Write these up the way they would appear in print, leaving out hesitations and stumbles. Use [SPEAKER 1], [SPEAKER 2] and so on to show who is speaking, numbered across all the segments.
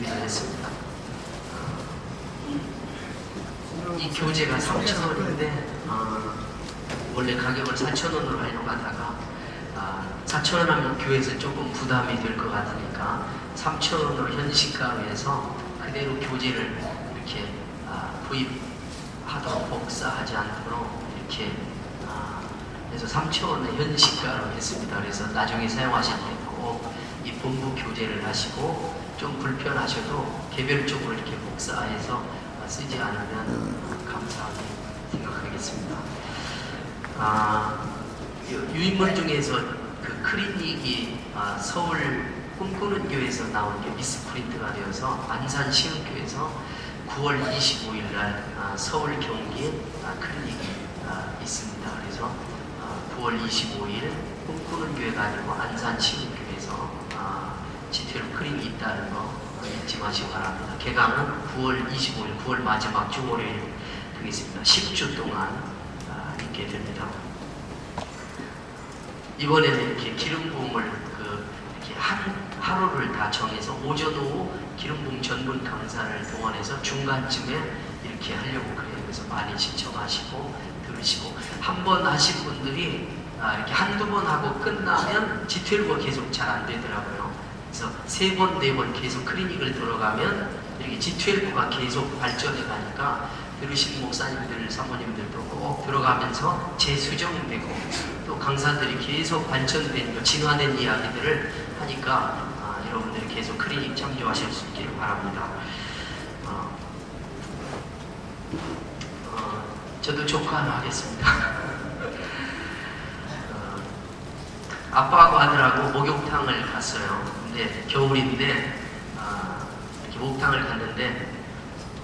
[SPEAKER 1] 준비를 했습니다. 이 교재가 3,000원인데 원래 가격을 4,000원으로 하려고 하다가 4,000원 하면 교회에서 조금 부담이 될 것 같으니까 3,000원으로 현시가로 해서 그대로 교재를 이렇게 구입하도록 복사하지 않도록 이렇게 그래서 3,000원은 현시가로 했습니다. 그래서 나중에 사용하실 때 꼭 이 본부 교재를 하시고 좀 불편하셔도 개별적으로 이렇게 복사해서 쓰지 않으면 감사하게 생각하겠습니다. 유인물 중에서 그 클리닉이 서울 꿈꾸는 교회에서 나온 게 미스프린트가 되어서 안산 시흥교에서 9월 25일 날 서울 경기에 클리닉이 있습니다. 그래서 9월 25일 꿈꾸는 교회가 아니고 안산 시흥교에서 지태로 클리닉이 있다는 거 잊지 마시기 바랍니다. 개강은 9월 25일, 9월 마지막 주 월요일 되겠습니다. 10주 동안 있게 됩니다. 이번에는 이렇게 기름 부음을 이렇게 하루를 다 정해서 오전 오후 기름 부음 전문 강사를 동원해서 중간쯤에 이렇게 하려고 그래요. 그래서 많이 신청하시고 들으시고 한 번 하신 분들이 이렇게 한두 번 하고 끝나면 G12가 계속 잘 안 되더라고요. 그래서 3번, 4번 계속 클리닉을 들어가면 이렇게 G12가 계속 발전해 가니까 들으신 목사님들, 사모님들도 꼭 들어가면서 재수정되고 또 강사들이 계속 발전된, 진화된 이야기들을 하니까 여러분들이 계속 클리닉 참조하실 수 있기를 바랍니다. 저도 조카 하나 하겠습니다. 아빠하고 아들하고 목욕탕을 갔어요. 근데 겨울인데 이렇게 목욕탕을 갔는데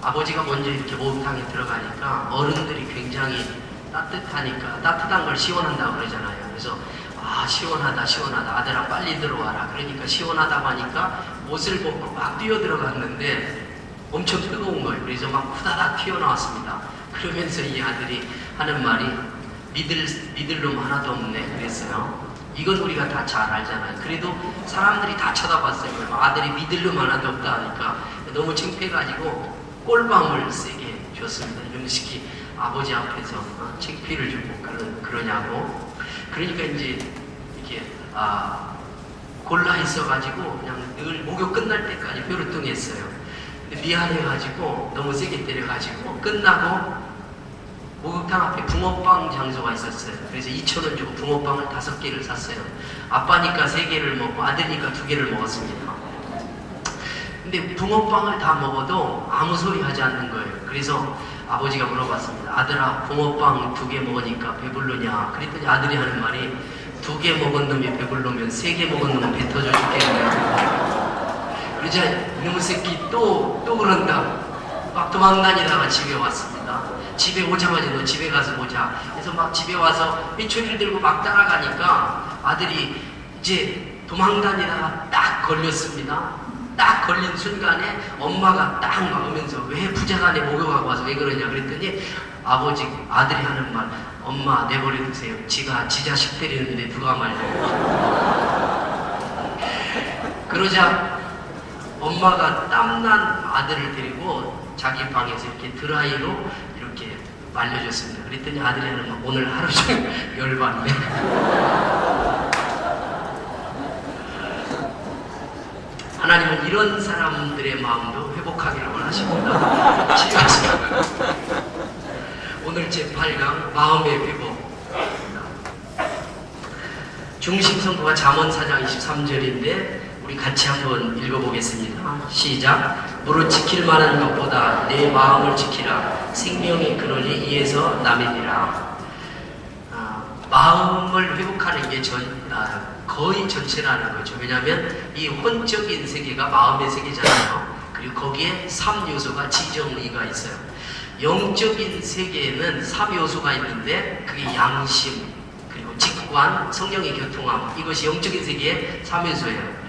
[SPEAKER 1] 아버지가 먼저 이렇게 목욕탕에 들어가니까 어른들이 굉장히 따뜻하니까 따뜻한 걸 시원한다고 그러잖아요. 그래서 시원하다 시원하다 아들아 빨리 들어와라. 그러니까 시원하다고 하니까 옷을 벗고 막 뛰어 들어갔는데 엄청 뜨거운 거예요. 그래서 막 후다닥 튀어나왔습니다. 그러면서 이 아들이 하는 말이 믿을 놈 하나도 없네 그랬어요. 이건 우리가 다 잘 알잖아요. 그래도 사람들이 다 쳐다봤어요. 아들이 믿을 놈 하나도 없다 하니까 너무 창피해가지고 꼴밤을 세게 줬습니다. 명식히 아버지 앞에서 창피를 주고 그러냐고. 그러니까 이제 이렇게 골라 있어가지고 그냥 늘 목욕 끝날 때까지 벼르뚱했어요. 미안해가지고 너무 세게 때려가지고 끝나고 목욕탕 앞에 붕어빵 장소가 있었어요. 그래서 2,000원 주고 붕어빵을 5개를 샀어요. 아빠니까 3개를 먹고 아들니까 2개를 먹었습니다. 근데 붕어빵을 다 먹어도 아무 소리 하지 않는 거예요. 그래서 아버지가 물어봤습니다. 아들아, 붕어빵 2개 먹으니까 배불르냐? 그랬더니 아들이 하는 말이 2개 먹은 놈이 배불르면 3개 먹은 놈은 뱉어줘 줄게. 그러자 이놈의 새끼 또 그런다. 막 도망다니다가 집에 왔습니다. 집에 오자마자 너 집에 가서 보자. 그래서 막 집에 와서 회초리를 들고 막 따라가니까 아들이 이제 도망다니다가 딱 걸렸습니다. 딱 걸린 순간에 엄마가 딱 막으면서 왜 부자간에 목욕하고 와서 왜 그러냐 그랬더니 아들이 하는 말, 엄마 내버려 두세요. 지가 지 자식 때리는데 누가 말려요. 그러자 엄마가 땀난 아들을 데리고 자기 방에서 이렇게 드라이로 이렇게 말려줬습니다. 그랬더니 아들이 하는 말, 오늘 하루 종일 열받네. 하나님은 이런 사람들의 마음도 회복하기를 원하십니다. 치유하시다. 오늘 제8강 마음의 회복. 중심성도가 잠언 4장 23절인데 우리 같이 한번 읽어보겠습니다. 시작. 무릇 지킬 만한 것보다 내 마음을 지키라. 생명의 근원이 이에서 남이니라. 마음을 회복하는 게 거의 전체라는 거죠. 왜냐하면 이 혼적인 세계가 마음의 세계잖아요. 그리고 거기에 3요소가 지정의가 있어요. 영적인 세계에는 3요소가 있는데 그게 양심, 그리고 직관, 성령의 교통함, 이것이 영적인 세계의 3요소예요.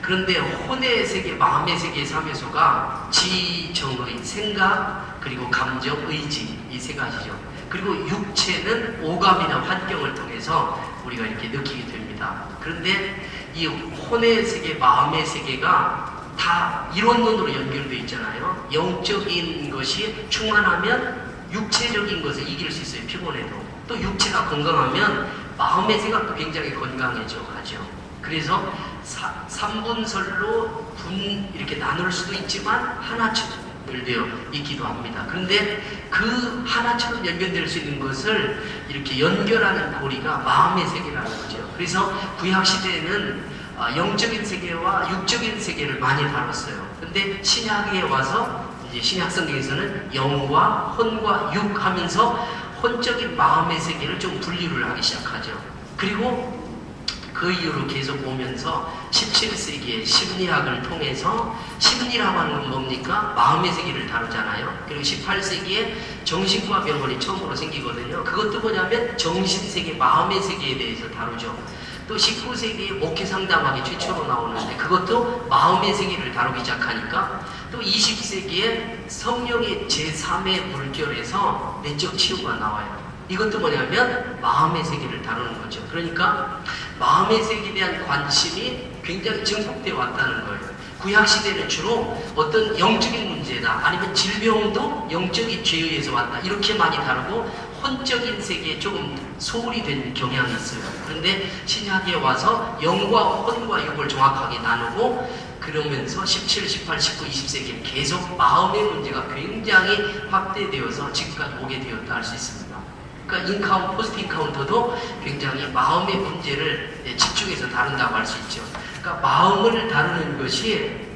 [SPEAKER 1] 그런데 혼의 세계, 마음의 세계의 3요소가 지정의, 생각, 그리고 감정, 의지, 이 세 가지죠. 그리고 육체는 오감이나 환경을 통해서 우리가 이렇게 느끼게 됩니다. 그런데 이 혼의 세계, 마음의 세계가 다 이론론으로 연결되어 있잖아요. 영적인 것이 충만하면 육체적인 것을 이길 수 있어요. 피곤해도. 또 육체가 건강하면 마음의 생각도 굉장히 건강해져 가죠. 그래서 3분설로 이렇게 나눌 수도 있지만 하나처럼 연결되어 있기도 합니다. 그런데 그 하나처럼 연결될 수 있는 것을 이렇게 연결하는 고리가 마음의 세계라는 거죠. 그래서 구약시대에는 영적인 세계와 육적인 세계를 많이 다뤘어요. 근데 신약에 와서 이제 신약 성경에서는 영과 혼과 육 하면서 혼적인 마음의 세계를 좀 분리를 하기 시작하죠. 그리고 그 이후로 계속 오면서 17세기에 심리학을 통해서 심리라고 하는 건 뭡니까? 마음의 세계를 다루잖아요. 그리고 18세기에 정신과 병원이 처음으로 생기거든요. 그것도 뭐냐면 정신세계, 마음의 세계에 대해서 다루죠. 또 19세기에 목회 상담학이 최초로 나오는데 그것도 마음의 세계를 다루기 시작하니까 또 20세기에 성령의 제3의 물결에서 내적 치유가 나와요. 이것도 뭐냐면 마음의 세계를 다루는 거죠. 그러니까 마음의 세계에 대한 관심이 굉장히 증폭되어 왔다는 거예요. 구약시대는 주로 어떤 영적인 문제다 아니면 질병도 영적인 죄에 의해서 왔다 이렇게 많이 다루고 혼적인 세계에 조금 소홀히 된 경향이 있어요. 그런데 신약에 와서 영과 혼과 육을 정확하게 나누고 그러면서 17, 18, 19, 20세기에 계속 마음의 문제가 굉장히 확대되어서 지금까지 오게 되었다 할 수 있습니다. 그러니까 포스트 인카운터도 굉장히 마음의 문제를 집중해서 다룬다고 할 수 있죠. 그러니까 마음을 다루는 것이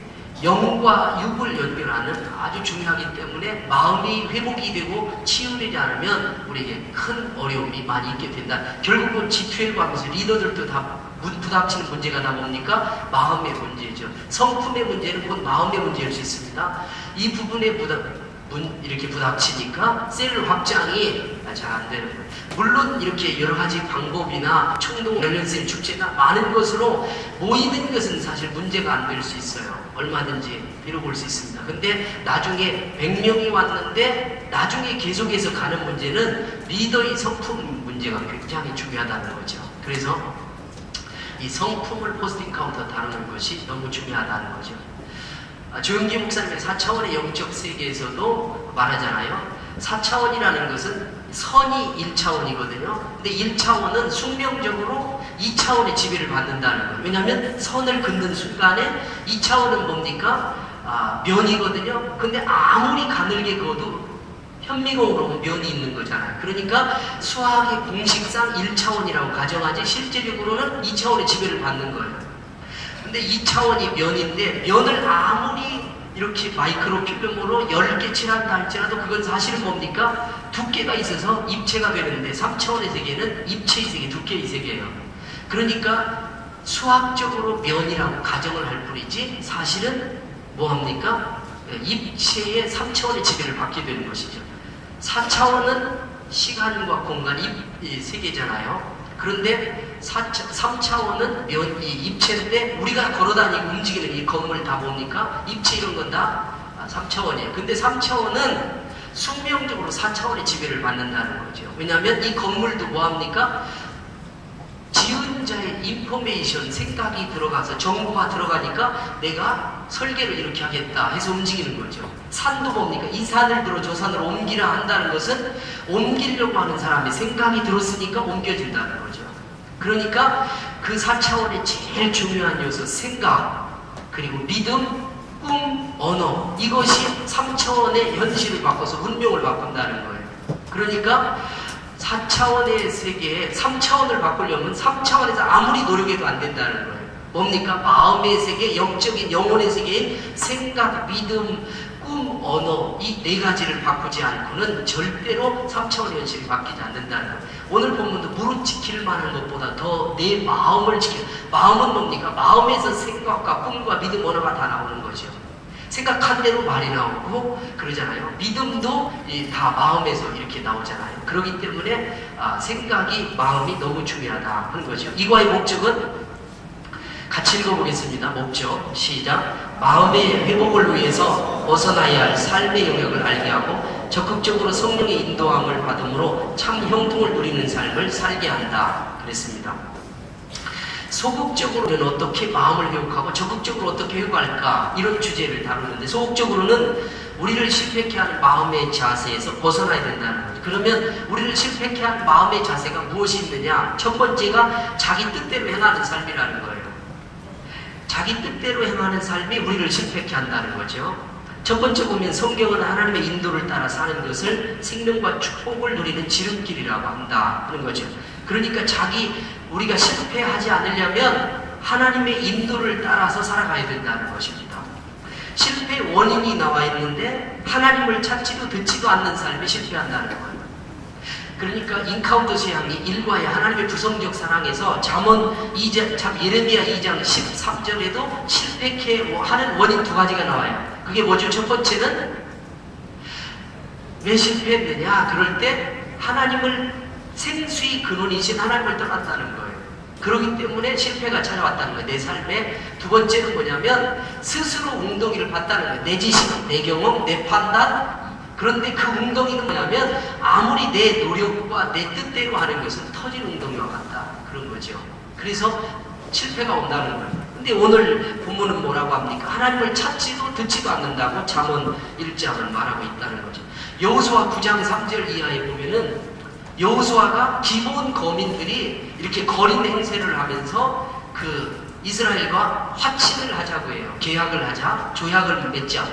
[SPEAKER 1] 영과 육을 연결하는 아주 중요하기 때문에 마음이 회복이 되고 치유되지 않으면 우리에게 큰 어려움이 많이 있게 된다. 결국은 G12 하면서 리더들도 다 부닥치는 문제가 다 뭡니까? 마음의 문제죠. 성품의 문제는 곧 마음의 문제일 수 있습니다. 이 부분에 이렇게 부닥치니까 셀 확장이 잘 안 되는 거예요. 물론 이렇게 여러 가지 방법이나 충동, 연령생 축제나 많은 것으로 모이는 것은 사실 문제가 안 될 수 있어요. 얼마든지 이뤄볼 수 있습니다. 근데 나중에 100명이 왔는데 나중에 계속해서 가는 문제는 리더의 성품 문제가 굉장히 중요하다는 거죠. 그래서 이 성품을 포스팅 카운터 다루는 것이 너무 중요하다는 거죠. 조영기 목사님의 4차원의 영적 세계에서도 말하잖아요. 4차원이라는 것은 선이 1차원이거든요. 근데 1차원은 숙명적으로 2차원의 지배를 받는다는 거예요. 왜냐하면 선을 긋는 순간에 2차원은 뭡니까? 면이거든요. 근데 아무리 가늘게 그어도 현미경으로 면이 있는 거잖아요. 그러니까 수학의 공식상 1차원이라고 가정하지 실제적으로는 2차원의 지배를 받는 거예요. 근데 2차원이 면인데 면을 아무리 이렇게 마이크로 필름으로 10개 칠한다 할지라도 그건 사실은 뭡니까? 두께가 있어서 입체가 되는데 3차원의 세계는 입체의 세계, 두께의 세계예요. 그러니까 수학적으로 면이라고 가정을 할 뿐이지 사실은 뭐합니까? 입체의 3차원의 지배를 받게 되는 것이죠. 4차원은 시간과 공간, 이 세계잖아요. 그런데 3차원은 입체인데 우리가 걸어다니고 움직이는 이 건물 다 뭡니까? 입체 이런 건 다 3차원이에요. 근데 3차원은 숙명적으로 4차원의 지배를 받는다는 거죠. 왜냐하면 이 건물도 뭐합니까? 지은 자의 인포메이션, 생각이 들어가서 정보가 들어가니까 내가 설계를 이렇게 하겠다 해서 움직이는 거죠. 산도 뭡니까? 이 산을 들어 저 산으로 옮기라 한다는 것은 옮기려고 하는 사람의 생각이 들었으니까 옮겨진다는 거죠. 그러니까 그 4차원의 제일 중요한 요소 생각, 그리고 믿음, 꿈, 언어, 이것이 3차원의 현실을 바꿔서 운명을 바꾼다는 거예요. 그러니까 4차원의 세계에 3차원을 바꾸려면 3차원에서 아무리 노력해도 안 된다는 거예요. 뭡니까? 마음의 세계, 영적인 영혼의 세계인 생각, 믿음, 꿈, 언어, 이 네 가지를 바꾸지 않고는 절대로 3차원의 현실이 바뀌지 않는다는 거예요. 오늘 본문도 무릇 지킬 만한 것보다 더 내 마음을 마음은 뭡니까? 마음에서 생각과 꿈과 믿음, 언어가 다 나오는 거죠. 생각한 대로 말이 나오고 그러잖아요. 믿음도 다 마음에서 이렇게 나오잖아요. 그렇기 때문에 생각이, 마음이 너무 중요하다 하는 거죠. 이과의 목적은 같이 읽어보겠습니다. 목적 시작. 마음의 회복을 위해서 벗어나야 할 삶의 영역을 알게 하고 적극적으로 성령의 인도함을 받음으로 참 형통을 누리는 삶을 살게 한다 그랬습니다. 소극적으로는 어떻게 마음을 회복하고 적극적으로 어떻게 회복할까, 이런 주제를 다루는데, 소극적으로는 우리를 실패케 하는 마음의 자세에서 벗어나야 된다는 거죠. 그러면 우리를 실패케 하는 마음의 자세가 무엇이 있느냐? 첫 번째가 자기 뜻대로 행하는 삶이라는 거예요. 자기 뜻대로 행하는 삶이 우리를 실패케 한다는 거죠. 첫 번째 보면 성경은 하나님의 인도를 따라 사는 것을 생명과 축복을 누리는 지름길이라고 한다는 거죠. 그러니까 우리가 실패하지 않으려면 하나님의 인도를 따라서 살아가야 된다는 것입니다. 실패의 원인이 나와 있는데 하나님을 찾지도 듣지도 않는 삶이 실패한다는 거예요. 그러니까 인카운터 세상이 일과의 하나님의 부성적 사랑에서 예레미야 2장 13절에도 실패케 하는 원인 두 가지가 나와요. 그게 뭐죠? 첫 번째는 왜 실패했느냐? 그럴 때 하나님을 생수의 근원이신 하나님을 떠났다는 거예요. 그렇기 때문에 실패가 찾아왔다는 거예요. 내 삶에. 두 번째는 뭐냐면 스스로 웅덩이를 봤다는 거예요. 내 지식, 내 경험, 내 판단. 그런데 그 웅덩이는 뭐냐면 아무리 내 노력과 내 뜻대로 하는 것은 터진 웅덩이와 같다. 그런 거죠. 그래서 실패가 온다는 거예요. 근데 오늘 본문은 뭐라고 합니까? 하나님을 찾지도 듣지도 않는다고 잠언 1장은 말하고 있다는 거죠. 여호수아 9장 3절 이하에 보면은 여호수아가 기본 거민들이 이렇게 거린 행세를 하면서 이스라엘과 화친을 하자고 해요. 계약을 하자, 조약을 맺자.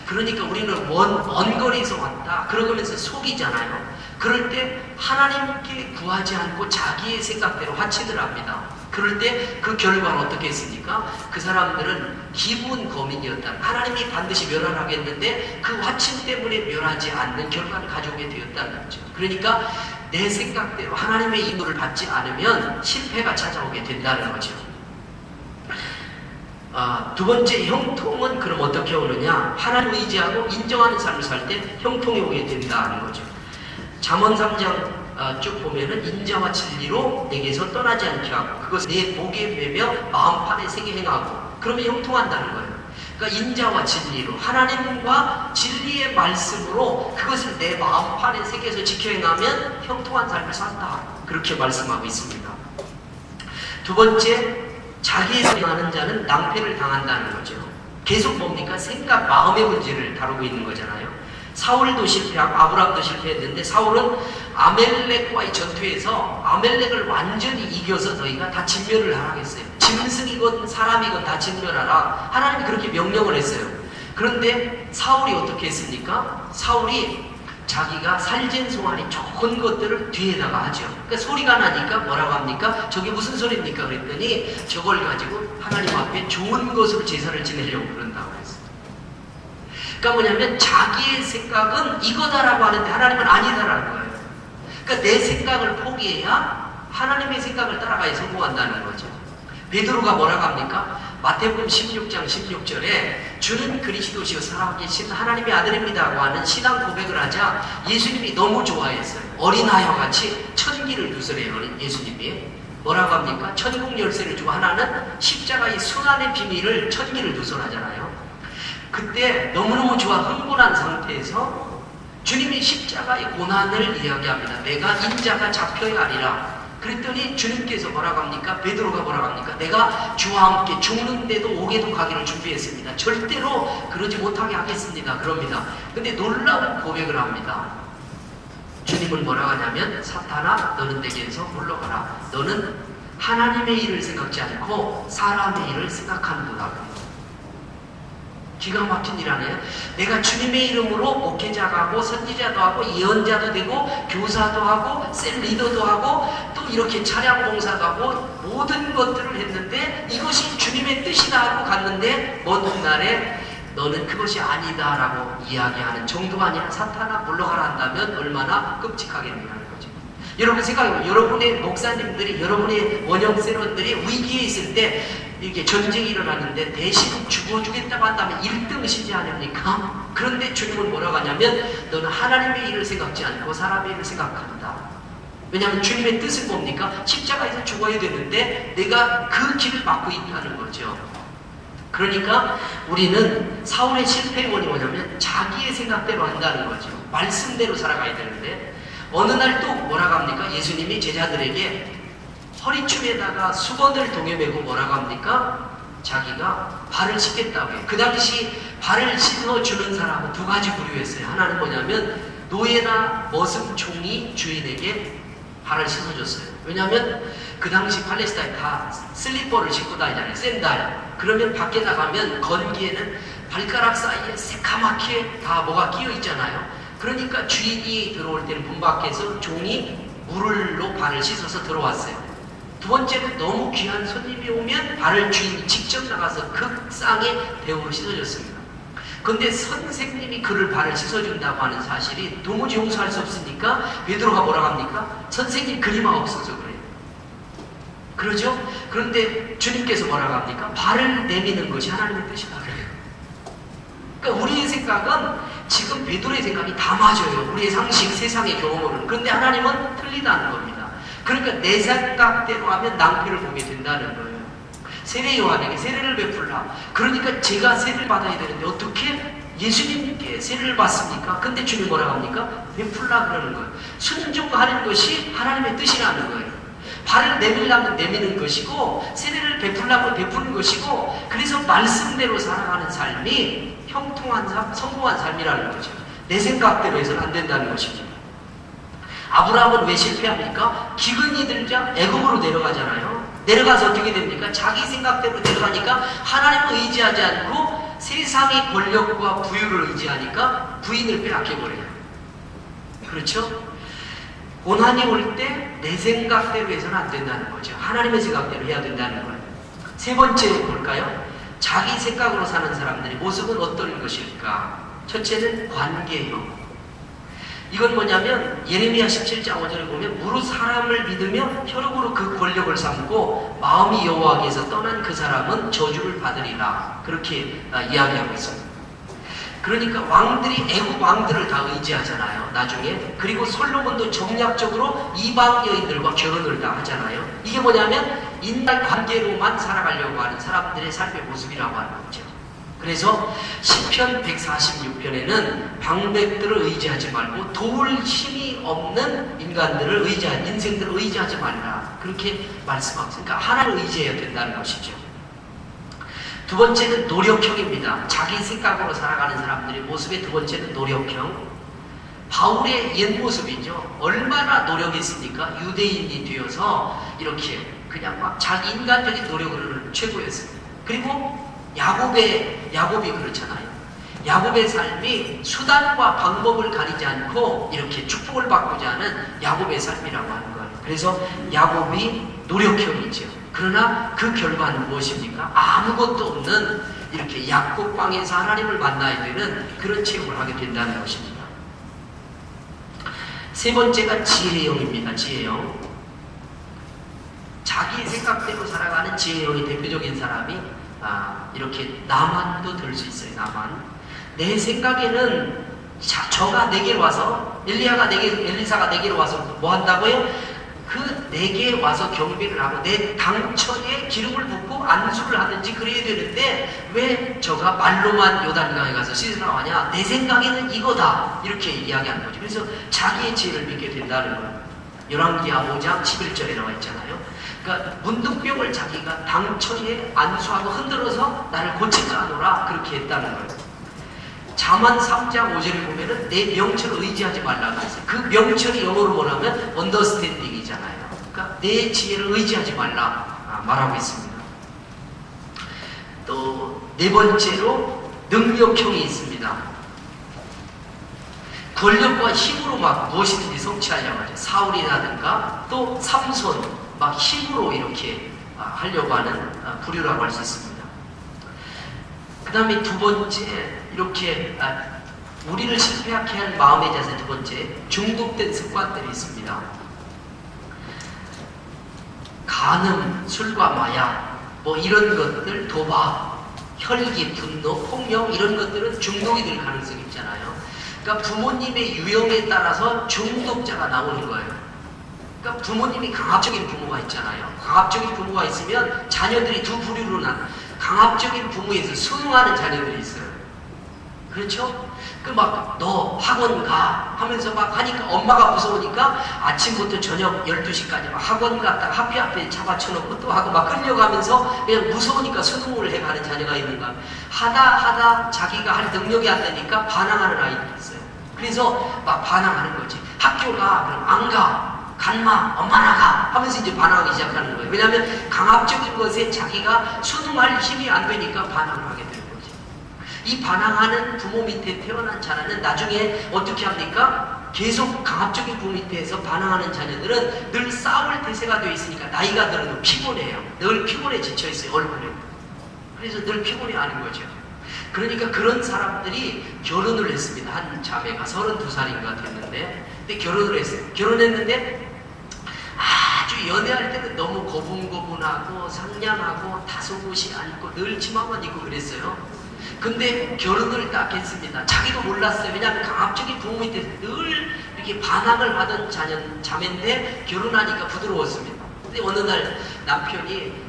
[SPEAKER 1] 그러니까 우리는 먼 거리에서 왔다. 그러면서 속이잖아요. 그럴 때 하나님께 구하지 않고 자기의 생각대로 화친을 합니다. 그럴 때 그 결과는 어떻게 했습니까? 그 사람들은 기분 거민이었다. 하나님이 반드시 멸하겠는데 그 화친 때문에 멸하지 않는 결과를 가져오게 되었다는 거죠. 그러니까 내 생각대로 하나님의 인도를 받지 않으면 실패가 찾아오게 된다는 거죠. 두 번째, 형통은 그럼 어떻게 오느냐? 하나님을 의지하고 인정하는 삶을 살 때 형통이 오게 된다는 거죠. 잠언 3장 쭉 보면은 인자와 진리로 내게서 떠나지 않게 하고 그것을 내 목에 매며 마음판에 새게 행하고, 그러면 형통한다는 거예요. 그러니까 인자와 진리로, 하나님과 진리의 말씀으로 그것을 내 마음판에 새겨서 지켜 행하면 형통한 삶을 산다. 그렇게 말씀하고 있습니다. 두 번째, 자기의 생각하는 자는 낭패를 당한다는 거죠. 계속 뭡니까? 생각, 마음의 문제를 다루고 있는 거잖아요. 사울도 실패하고 아브라함도 실패했는데 사울은 아멜렉과의 전투에서 아멜렉을 완전히 이겨서 너희가 다 진멸을 하라겠어요. 짐승이건 사람이건 다 진멸하라. 하나님이 그렇게 명령을 했어요. 그런데 사울이 어떻게 했습니까? 사울이 자기가 살찐 송아리 좋은 것들을 뒤에다가 하죠. 그러니까 소리가 나니까 뭐라고 합니까? 저게 무슨 소리입니까? 그랬더니 저걸 가지고 하나님 앞에 좋은 것으로 제사를 지내려고 그런다고 했어요. 그러니까 뭐냐면 자기의 생각은 이거다라고 하는데 하나님은 아니다라는 거예요. 그러니까 내 생각을 포기해야 하나님의 생각을 따라가야 성공한다는 거죠. 베드로가 뭐라고 합니까? 마태복음 16장 16절에 주는 그리스도시요 살아계신 하나님의 아들입니다라고 하는 신앙 고백을 하자 예수님이 너무 좋아했어요. 어린아이와 같이 천기를 누설해요. 예수님이 뭐라고 합니까? 천국 열쇠를 주고 하나는 십자가의 순환의 비밀을 천기를 누설하잖아요. 그때 너무너무 좋아 흥분한 상태에서 주님이 십자가의 고난을 이야기합니다. 내가 인자가 잡혀야 하리라. 그랬더니 주님께서 뭐라고 합니까? 베드로가 뭐라고 합니까? 내가 주와 함께 죽는데도 옥에도 가기를 준비했습니다. 절대로 그러지 못하게 하겠습니다. 그럽니다. 근데 놀라운 고백을 합니다. 주님은 뭐라고 하냐면 사탄아 너는 내게서 물러가라. 너는 하나님의 일을 생각지 않고 사람의 일을 생각하는구나. 기가 막힌 일 아니에요? 내가 주님의 이름으로 목회자가 하고 선지자도 하고 예언자도 되고 교사도 하고 셀 리더도 하고 또 이렇게 차량 봉사도 하고 모든 것들을 했는데 이것이 주님의 뜻이다 하고 갔는데 먼 훗날에 너는 그것이 아니다 라고 이야기하는 정도가 아니라 사탄아 물러가라 한다면 얼마나 끔찍하겠느냐는 거죠. 여러분 생각해보세요. 여러분의 목사님들이 여러분의 원형세론들이 위기에 있을 때 이게 전쟁이 일어났는데 대신 죽어주겠다고 한다면 1등이시지 않습니까? 그런데 주님은 뭐라고 하냐면 너는 하나님의 일을 생각지 않고 사람의 일을 생각한다. 왜냐하면 주님의 뜻은 뭡니까? 십자가에서 죽어야 되는데 내가 그 길을 막고 있다는 거죠. 그러니까 우리는 사울의 실패의 원인이 뭐냐면 자기의 생각대로 한다는 거죠. 말씀대로 살아가야 되는데 어느 날 또 뭐라고 합니까? 예수님이 제자들에게 허리춤에다가 수건을 동여매고 뭐라고 합니까? 자기가 발을 씻겠다고 해요. 그 당시 발을 씻어주는 사람은 두 가지 부류였어요. 하나는 뭐냐면 노예나 머슴총이 주인에게 발을 씻어줬어요. 왜냐하면 그 당시 팔레스타인 다 슬리퍼를 신고 다니잖아요. 샌들. 그러면 밖에 나가면 건기에는 발가락 사이에 새카맣게 다 뭐가 끼어 있잖아요. 그러니까 주인이 들어올 때는 문 밖에서 종이 물로 발을 씻어서 들어왔어요. 두 번째는 너무 귀한 손님이 오면 발을 주인이 직접 나가서 극상의 대우로 씻어줬습니다. 그런데 선생님이 그를 발을 씻어준다고 하는 사실이 도무지 용서할 수 없으니까 베드로가 뭐라고 합니까? 선생님 그림 없어서 그래요. 그러죠? 그런데 주님께서 뭐라고 합니까? 발을 내미는 것이 하나님의 뜻이다 그래요. 그러니까 우리의 생각은 지금 베드로의 생각이 다 맞아요. 우리의 상식, 세상의 경험으로는. 그런데 하나님은 틀리다는 겁니다. 그러니까 내 생각대로 하면 낭패를 보게 된다는 거예요. 세례 요한에게 세례를 베풀라. 그러니까 제가 세례를 받아야 되는데 어떻게 예수님께 세례를 받습니까? 근데 주님 뭐라고 합니까? 베풀라 그러는 거예요. 순종하는 것이 하나님의 뜻이라는 거예요. 발을 내밀려면 내미는 것이고 세례를 베풀려면 베푸는 것이고 그래서 말씀대로 살아가는 삶이 형통한 삶, 성공한 삶이라는 거죠. 내 생각대로 해서는 안 된다는 것입니다. 아브라함은 왜 실패합니까? 기근이 들자 애굽으로 내려가잖아요. 내려가서 어떻게 됩니까? 자기 생각대로 내려가니까 하나님을 의지하지 않고 세상의 권력과 부유를 의지하니까 부인을 빼앗겨버려요. 그렇죠? 고난이 올 때 내 생각대로 해서는 안 된다는 거죠. 하나님의 생각대로 해야 된다는 거예요. 세 번째 볼까요? 자기 생각으로 사는 사람들의 모습은 어떤 것일까? 첫째는 관계형. 이건 뭐냐면 예레미야 17장 5절에 보면 무릇 사람을 믿으며 혈육으로 그 권력을 삼고 마음이 여호와께서 떠난 그 사람은 저주를 받으리라. 그렇게 이야기하고 있습니다. 그러니까 왕들이 애국 왕들을 다 의지하잖아요. 나중에. 그리고 솔로몬도 정략적으로 이방 여인들과 결혼을 다 하잖아요. 이게 뭐냐면 인간 관계로만 살아가려고 하는 사람들의 삶의 모습이라고 하는 거죠. 그래서 시편 146편에는 방백들을 의지하지 말고 도울 힘이 없는 인간들을 의지하는 인생들을 의지하지 말라. 그렇게 말씀하고 그러니까 하나님을 의지해야 된다는 것이죠. 두 번째는 노력형입니다. 자기 생각으로 살아가는 사람들의 모습의 두 번째는 노력형. 바울의 옛 모습이죠. 얼마나 노력했습니까? 유대인이 되어서 이렇게 그냥 막 자기 인간적인 노력으로는 최고였습니다. 그리고 야곱이 그렇잖아요. 야곱의 삶이 수단과 방법을 가리지 않고 이렇게 축복을 받고자 하는 야곱의 삶이라고 하는 거예요. 그래서 야곱이 노력형이죠. 그러나 그 결과는 무엇입니까? 아무것도 없는 이렇게 약국방에서 하나님을 만나야 되는 그런 체험을 하게 된다는 것입니다. 세 번째가 지혜형입니다. 지혜형. 자기 생각대로 살아가는 지혜형의 대표적인 사람이 이렇게 나만도 들 수 있어요. 나만. 내 생각에는 저가 내게 와서 엘리사가 내게로 와서 뭐 한다고요? 그 내게 와서 경배를 하고 내 당처에 기름을 붓고 안수를 하든지 그래야 되는데 왜 저가 말로만 요단강에 가서 씻으러 하냐? 내 생각에는 이거다. 이렇게 이야기하는 거죠. 그래서 자기의 지혜를 믿게 된다는 거예요. 열왕기하 5장 11절에 나와 있잖아요. 그러니까 문둥병을 자기가 당처에 안수하고 흔들어서 나를 고치자 하노라 그렇게 했다는 거예요. 잠언 3장 5절에 보면은 내 명철을 의지하지 말라고 했어요. 그 명철이 영어로 뭐라면 언더스탠딩이잖아요. 그러니까 내 지혜를 의지하지 말라 말하고 있습니다. 또 네 번째로 능력형이 있습니다. 권력과 힘으로 막 무엇이든지 성취하려고 하죠. 사울이라든가 또 삼손 막 힘으로 이렇게 하려고 하는 부류라고 할 수 있습니다. 그 다음에 두 번째 이렇게 우리를 실패하게 한 마음의 자세 두 번째 중독된 습관들이 있습니다. 간음, 술과 마약 뭐 이런 것들, 도박, 혈기, 분노, 폭력 이런 것들은 중독이 될 가능성이 있잖아요. 그러니까 부모님의 유형에 따라서 중독자가 나오는 거예요. 그러니까 부모님이 강압적인 부모가 있잖아요. 강압적인 부모가 있으면 자녀들이 두 부류로 강압적인 부모에서 수능하는 자녀들이 있어요. 그렇죠? 그 막 너 학원 가 하면서 막 하니까 엄마가 무서우니까 아침부터 저녁 12시까지 막 학원 갔다가 학교 앞에 잡아쳐놓고 또 하고 막 끌려가면서 그냥 무서우니까 수능을 해가는 자녀가 있는가. 하다 자기가 할 능력이 안 되니까 반항하는 아이들이 있어요. 그래서 막 반항하는 거지. 학교 가, 그럼 안 가. 간마, 엄마 나가 하면서 이제 반항하기 시작하는 거예요. 왜냐하면 강압적인 것에 자기가 순응할 힘이 안 되니까 반항을 하게 되는 거죠. 이 반항하는 부모 밑에 태어난 자녀는 나중에 어떻게 합니까? 계속 강압적인 부모 밑에서 반항하는 자녀들은 늘 싸울 대세가 되어 있으니까 나이가 들어도 피곤해요. 늘 피곤해 지쳐 있어요, 얼굴에. 그래서 늘 피곤해하는 거죠. 그러니까 그런 사람들이 결혼을 했습니다. 한 자매가 32살인가 됐는데, 근데 결혼을 했어요. 결혼했는데 아주 연애할 때는 너무 고분고분하고 상냥하고 다소곳이 않고 늘 치마만 입고 그랬어요. 근데 결혼을 딱 했습니다. 자기도 몰랐어요. 왜냐하면 강압적인 부모 밑에서 늘 이렇게 반항을 하던 자매인데 결혼하니까 부드러웠습니다. 근데 어느 날 남편이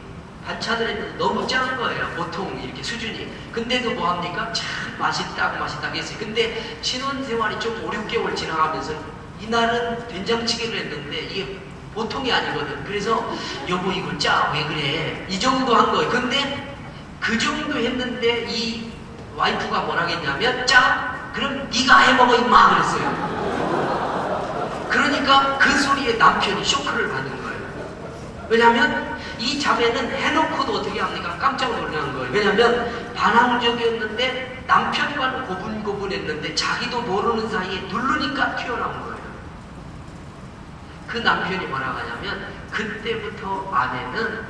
[SPEAKER 1] 반찬을 했는데 너무 짠 거예요. 보통 이렇게 수준이. 근데도 뭐합니까? 참 맛있다고 했어요. 근데 신혼생활이 좀 5, 6개월 지나가면서 이날은 된장찌개를 했는데 이게 보통이 아니거든. 그래서 여보 이거 짜 왜 그래? 이 정도 한 거예요. 근데 그 정도 했는데 이 와이프가 뭐라 했냐면 짜? 그럼 네가 해먹어 임마 그랬어요. 그러니까 그 소리에 남편이 쇼크를 받는 거예요. 왜냐하면 이 자매는 해놓고도 어떻게 합니까? 깜짝 놀란 거예요. 왜냐하면 반항적이었는데 남편과는 고분고분했는데 자기도 모르는 사이에 누르니까 튀어나온 거예요. 그 남편이 뭐라고 하냐면 그때부터 아내는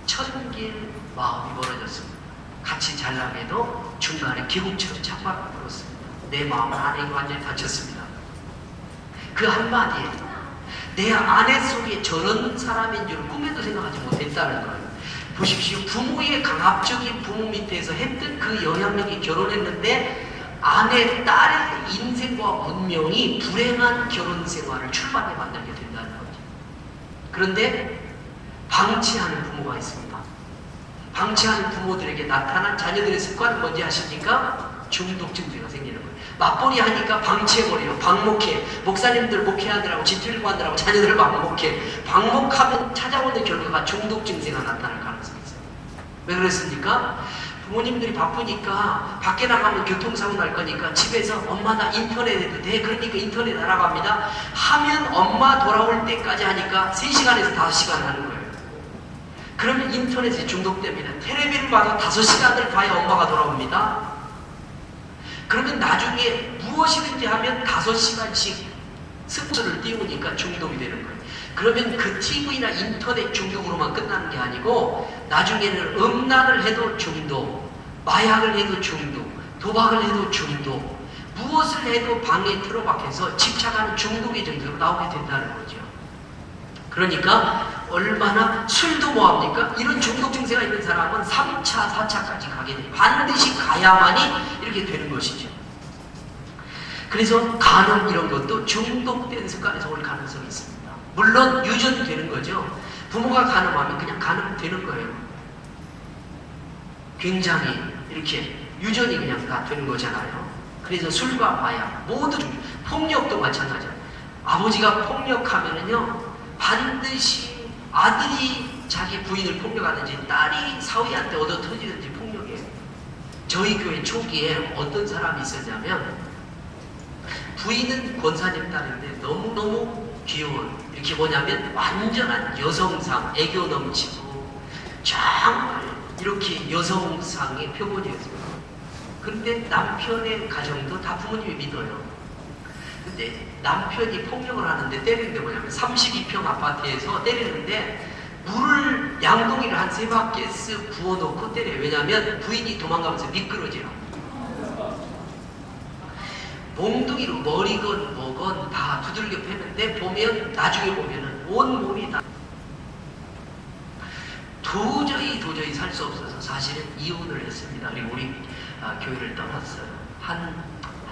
[SPEAKER 1] 천길 마음이 멀어졌습니다. 같이 잘나게도 중간에 기국처럼 착박을 불었습니다. 내 마음은 아내가 완전히 다쳤습니다. 그 한마디에 내 아내 속에 저런 사람인 줄 꿈에도 생각하지 못했다는 거예요. 보십시오. 부모의 강압적인 부모 밑에서 했던 그 영향력이 결혼했는데 아내, 딸의 인생과 운명이 불행한 결혼 생활을 출발해 만들게 된다는 거죠. 그런데 방치하는 부모가 있습니다. 방치하는 부모들에게 나타난 자녀들의 습관은 뭔지 아십니까? 중독 증세가 생기는 거예요. 맞벌이 하니까 방치해버려요. 방목해. 목사님들 목회하느라고 집들고 하느라고 자녀들을 방목해. 방목하면 찾아오는 결과가 중독 증세가 나타날 가능성이 있어요. 왜 그랬습니까? 부모님들이 바쁘니까 밖에 나가면 교통사고 날 거니까 집에서 엄마 나 인터넷 해도 돼? 그러니까 인터넷 날아갑니다. 하면 엄마 돌아올 때까지 하니까 3시간에서 5시간 하는 거예요. 그러면 인터넷에 중독됩니다. 텔레비를 봐도 5시간을 봐야 엄마가 돌아옵니다. 그러면 나중에 무엇이든지 하면 5시간씩 승수를 띄우니까 중독이 되는 거예요. 그러면 그 TV나 인터넷 중독으로만 끝나는 게 아니고 나중에는 음란을 해도 중독, 마약을 해도 중독, 도박을 해도 중독, 무엇을 해도 방에 틀어박혀서 집착하는 중독의 정도로 나오게 된다는 거죠. 그러니까 얼마나 술도 뭐합니까? 이런 중독 증세가 있는 사람은 3차, 4차까지 가게 돼요. 반드시 가야만이 이렇게 되는 것이죠. 그래서 간음 이런 것도 중독된 습관에서 올 가능성이 있습니다. 물론 유전되는 거죠. 부모가 간음하면 그냥 간음되는 거예요. 굉장히 이렇게 유전이 그냥 다 되는 거잖아요. 그래서 술과 마약 모두 폭력도 마찬가지예요. 아버지가 폭력하면은요 반드시 아들이 자기 부인을 폭력하든지 딸이 사위한테 얻어 터지든지 폭력이에요. 저희 교회 초기에 어떤 사람이 있었냐면 부인은 권사님 딸인데 너무너무 귀여워요. 이렇게 뭐냐면 완전한 여성상, 애교 넘치고 정말 이렇게 여성상의 표본이었어요. 근데 남편의 가정도 다 부모님이 믿어요. 근데 남편이 폭력을 하는데 때리는 게 뭐냐면 32평 아파트에서 때리는데 물을 양동이를 한 3바퀴 쓱 부어놓고 때려요. 왜냐하면 부인이 도망가면서 미끄러지라고. 몽둥이로 머리건 뭐건 다 두들겨 패는데 보면 나중에 보면은 온 몸이 다 도저히 살 수 없어서 사실은 이혼을 했습니다. 그리고 우리 교회를 떠났어요. 한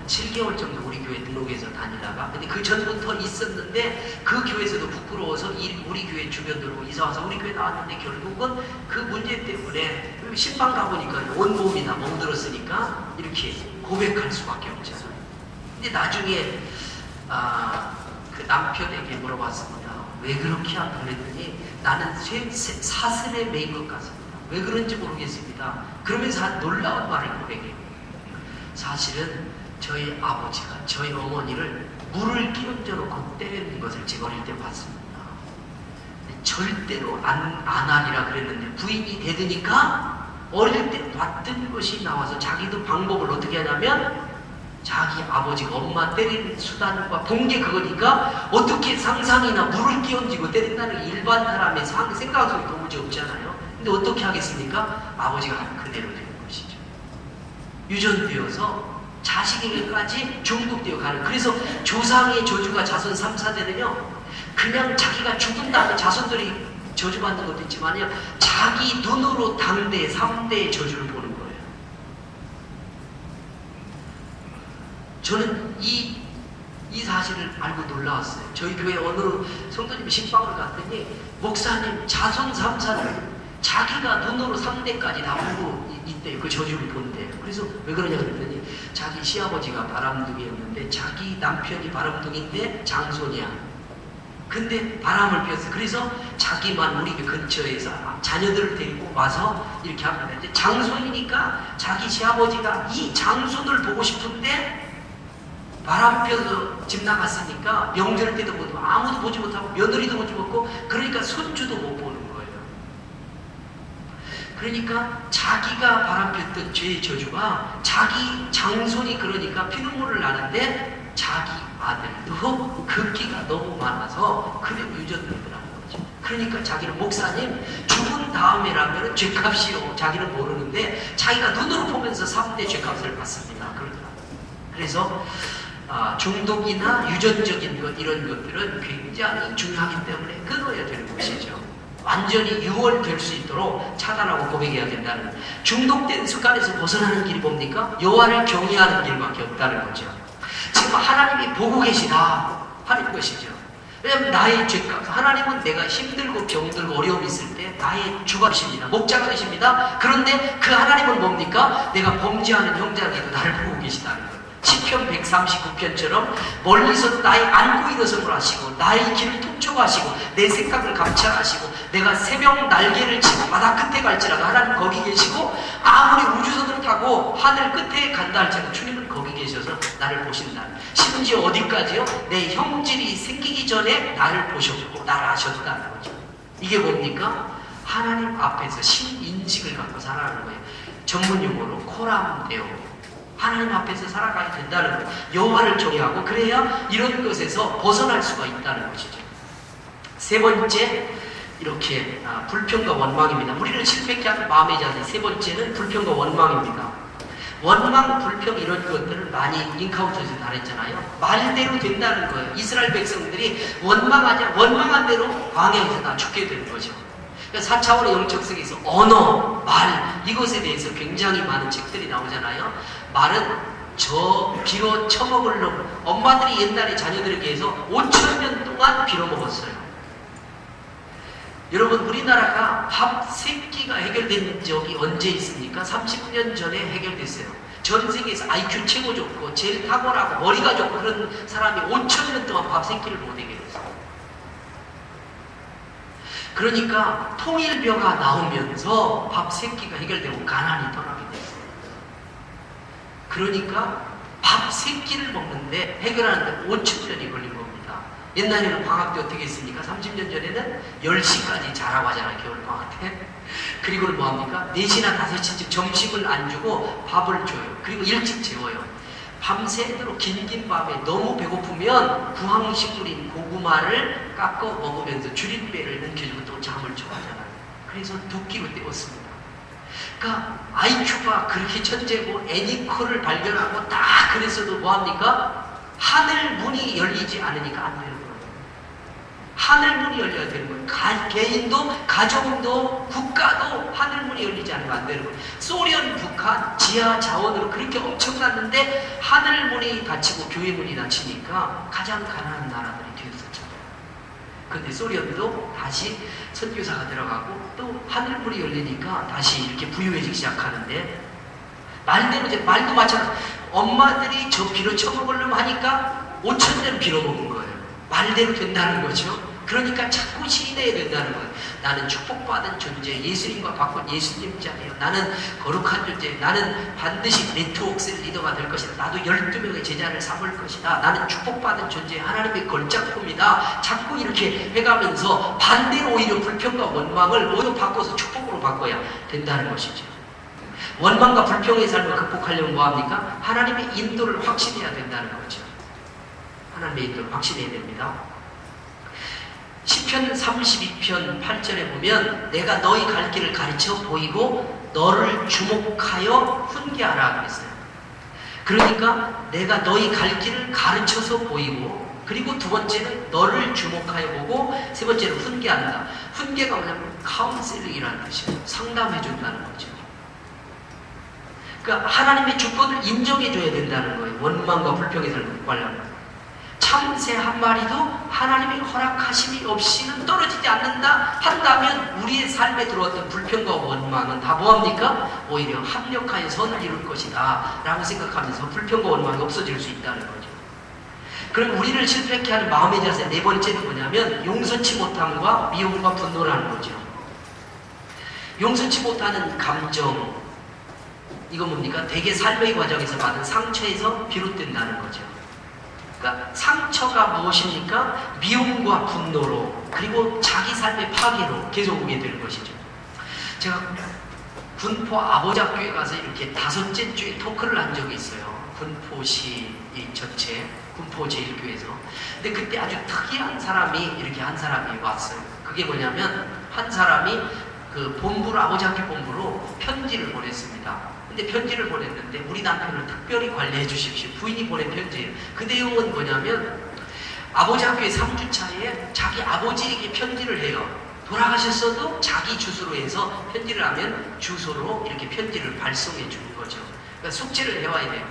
[SPEAKER 1] 7개월 정도 우리 교회 등록해서 다니다가 근데 그 전부터 있었는데 그 교회에서도 부끄러워서 우리 교회 주변으로 이사와서 우리 교회 나왔는데 결국은 그 문제 때문에 신방 가보니까 온 몸이 다 멍들었으니까 이렇게 고백할 수밖에 없잖아요. 근데 나중에 그 남편에게 물어봤습니다. 왜 그렇게 하냐 그랬더니 나는 사슬에 매인 것 같습니다. 왜 그런지 모르겠습니다. 그러면서 한 놀라운 말을 고백해요. 사실은 저희 아버지가 저희 어머니를 물을 끼얹어 놓고 때리는 것을 제가 어릴 때 봤습니다. 절대로 안 하리라 그랬는데 부인이 되드니까 어릴 때 봤던 것이 나와서 자기도 방법을 어떻게 하냐면 자기 아버지가 엄마 때리는 수단과 본 게 그거니까 어떻게 상상이나 물을 끼얹고 때린다는 게 일반 사람의 생각 속에 도무지 없잖아요. 근데 어떻게 하겠습니까? 아버지가 한 그대로 되는 것이죠. 유전되어서 자식에게까지 중독되어 가는. 그래서 조상의 저주가 자손 3사대는요 그냥 자기가 죽은 다음에 자손들이 저주받는 것도 있지만요 자기 눈으로 당대 3대의 저주를 보는 거예요. 저는 이 사실을 알고 놀라웠어요. 저희 교회 어느 성도님 신방을 갔더니 목사님 자손 3사를 자기가 눈으로 3대까지 다 보고 있대요. 그 저주를 본대요. 그래서 왜 그러냐 그랬더니 자기 시아버지가 바람둥이였는데 자기 남편이 바람둥이인데 장손이야. 근데 바람을 피웠어요. 그래서 자기만 우리 근처에서 자녀들을 데리고 와서 이렇게 합니다. 이제 장손이니까 자기 시아버지가 이 장손을 보고 싶은데 바람 피워서 집 나갔으니까 명절 때도 못 보고 아무도 보지 못하고 며느리도 보지 못하고 그러니까 손주도 못 보는 거예요. 그러니까 자기가 바람 피웠던 죄의 저주가 자기 장손이 그러니까 피눈물을 나는데 자기 아들도 극기가 너무 많아서 그게 유전되더라는 거죠. 그러니까 자기는 목사님 죽은 다음에라면 죄값이요. 자기는 모르는데 자기가 눈으로 보면서 3대 죄값을 받습니다. 그러더라고요. 그래서 중독이나 유전적인 것 이런 것들은 굉장히 중요하기 때문에 끊어야 되는 것이죠. 완전히 유월될 수 있도록 차단하고 고백해야 된다는 중독된 습관에서 벗어나는 길이 뭡니까? 여호와를 경외하는 길밖에 없다는 거죠. 지금 하나님이 보고 계시다 하는 것이죠. 왜냐하면 나의 죄값, 하나님은 내가 힘들고 병들고 어려움이 있을 때 나의 주가 되십니다. 목자가 되십니다. 그런데 그 하나님은 뭡니까? 내가 범죄하는 형제에게도 나를 보고 계시다는 거예요. 시편 139편처럼 멀리서 나의 안고 일어섬을 하시고 나의 길을 통촉하시고 내 생각을 감찰하시고 내가 새벽 날개를 치고 바다 끝에 갈지라도 하나님 거기 계시고 아무리 우주선을 타고 하늘 끝에 간다 할지라도 주님은 거기 계셔서 나를 보신다. 심지어 어디까지요? 내 형질이 생기기 전에 나를 보셨고 나를 아셨다는 거죠. 이게 뭡니까? 하나님 앞에서 신인식을 갖고 살아가는 거예요. 전문 용어로 코람데오. 하나님 앞에서 살아가야 된다는 거예요. 여호와를 경외하고 그래야 이런 것에서 벗어날 수가 있다는 것이죠. 세 번째, 이렇게 불평과 원망입니다. 우리를 실패케 하는 마음의 자세. 세 번째는 불평과 원망입니다. 원망, 불평 이런 것들을 많이 인카운터에서 다뤘잖아요. 말대로 된다는 거예요. 이스라엘 백성들이 원망한 대로 광야에서 다 죽게 되는 거죠. 4차원의 영적 세계에서 언어, 말 이것에 대해서 굉장히 많은 책들이 나오잖아요. 말은 저 빌어 처먹을 놈. 엄마들이 옛날에 자녀들에게 해서 5,000년 동안 빌어먹었어요. 여러분 우리나라가 밥 3끼가 해결된 적이 언제 있습니까? 30년 전에 해결됐어요. 전 세계에서 IQ 최고 좋고 제일 탁월하고 머리가 좋고 그런 사람이 5,000년 동안 밥 3끼를 못 해결했어요. 그러니까 통일벼가 나오면서 밥 3끼가 해결되고 가난이 떠나게 됐어요. 그러니까 밥 3끼를 먹는데 해결하는데 5,000년이 걸린 겁니다. 옛날에는 방학 때 어떻게 했습니까? 30년 전에는 10시까지 자라고 하잖아요. 겨울방학 때. 그리고는 뭐합니까? 4시나 5시쯤 점심을 안 주고 밥을 줘요. 그리고 일찍 재워요. 밤새도록 긴 밤에 너무 배고프면 구황식물인 고구마를 깎아 먹으면서 주린배를 넘겨주고 또 잠을 좋아하잖아요. 그래서 2끼로 때웠습니다. 그러니까 IQ가 그렇게 천재고 애니컬을 발견하고 딱 그랬어도 뭐합니까? 하늘 문이 열리지 않으니까 안 되는 거예요. 하늘 문이 열려야 되는 거예요. 개인도 가정도 국가도 하늘 문이 열리지 않으면 안 되는 거예요. 소련, 북한 지하 자원으로 그렇게 엄청났는데 하늘 문이 닫히고 교회 문이 닫히니까 가장 가난한 나라들이 되었었잖아요. 근데 소련도 다시 선교사가 들어가고 또 하늘 문이 열리니까 다시 이렇게 부유해지기 시작하는데 말대로 이제 말도 마찬가지로 엄마들이 저 빌어 처먹으려면 하니까 5,000년 빌어먹은 거예요. 말대로 된다는 거죠. 그러니까 자꾸 시인해야 된다는 거예요. 나는 축복받은 존재, 예수님과 바꾼 예수님 자리에요. 나는 거룩한 존재, 나는 반드시 네트워크 리더가 될 것이다. 나도 12명의 제자를 삼을 것이다. 나는 축복받은 존재, 하나님의 걸작품이다. 자꾸 이렇게 해가면서 반대로 오히려 불평과 원망을 오히려 바꿔서 축복으로 바꿔야 된다는 것이죠. 원망과 불평의 삶을 극복하려면 뭐합니까? 하나님의 인도를 확신해야 된다는 거죠. 하나님의 인도를 확신해야 됩니다. 시편 32편 8절에 보면 내가 너희 갈 길을 가르쳐 보이고 너를 주목하여 훈계하라 그랬어요. 그러니까 내가 너희 갈 길을 가르쳐서 보이고, 그리고 두 번째는 너를 주목하여 보고, 세 번째는 훈계한다. 훈계가 뭐냐면 카운셀링이라는 뜻이에요. 상담해 준다는 거죠. 그러니까 하나님의 주권을 인정해 줘야 된다는 거예요. 원망과 불평의 삶을 극복하려면. 참새 한 마리도 하나님의 허락하심이 없이는 떨어지지 않는다 한다면 우리의 삶에 들어왔던 불평과 원망은 다 뭐합니까? 오히려 합력하여 선을 이룰 것이다 라고 생각하면서 불평과 원망이 없어질 수 있다는 거죠. 그럼 우리를 실패케 하는 마음의 자세 네 번째는 뭐냐면 용서치 못함과 미움과 분노라는 거죠. 용서치 못하는 감정, 이건 뭡니까? 대개 삶의 과정에서 받은 상처에서 비롯된다는 거죠. 그러니까 상처가 무엇입니까? 미움과 분노로, 그리고 자기 삶의 파괴로 계속 오게 되는 것이죠. 제가 군포 아버지학교에 가서 이렇게 5째 주에 토크를 한 적이 있어요. 군포시 전체, 군포 제1교에서. 근데 그때 아주 특이한 사람이, 이렇게 한 사람이 왔어요. 그게 뭐냐면, 한 사람이 그 본부로, 아버지학교 본부로 편지를 보냈습니다. 근데 편지를 보냈는데 우리 남편을 특별히 관리해 주십시오. 부인이 보낸 편지예요. 그 내용은 뭐냐면 아버지 학교의 3주차에 자기 아버지에게 편지를 해요. 돌아가셨어도 자기 주소로 해서 편지를 하면 주소로 이렇게 편지를 발송해 주는 거죠. 그러니까 숙제를 해와야 돼요.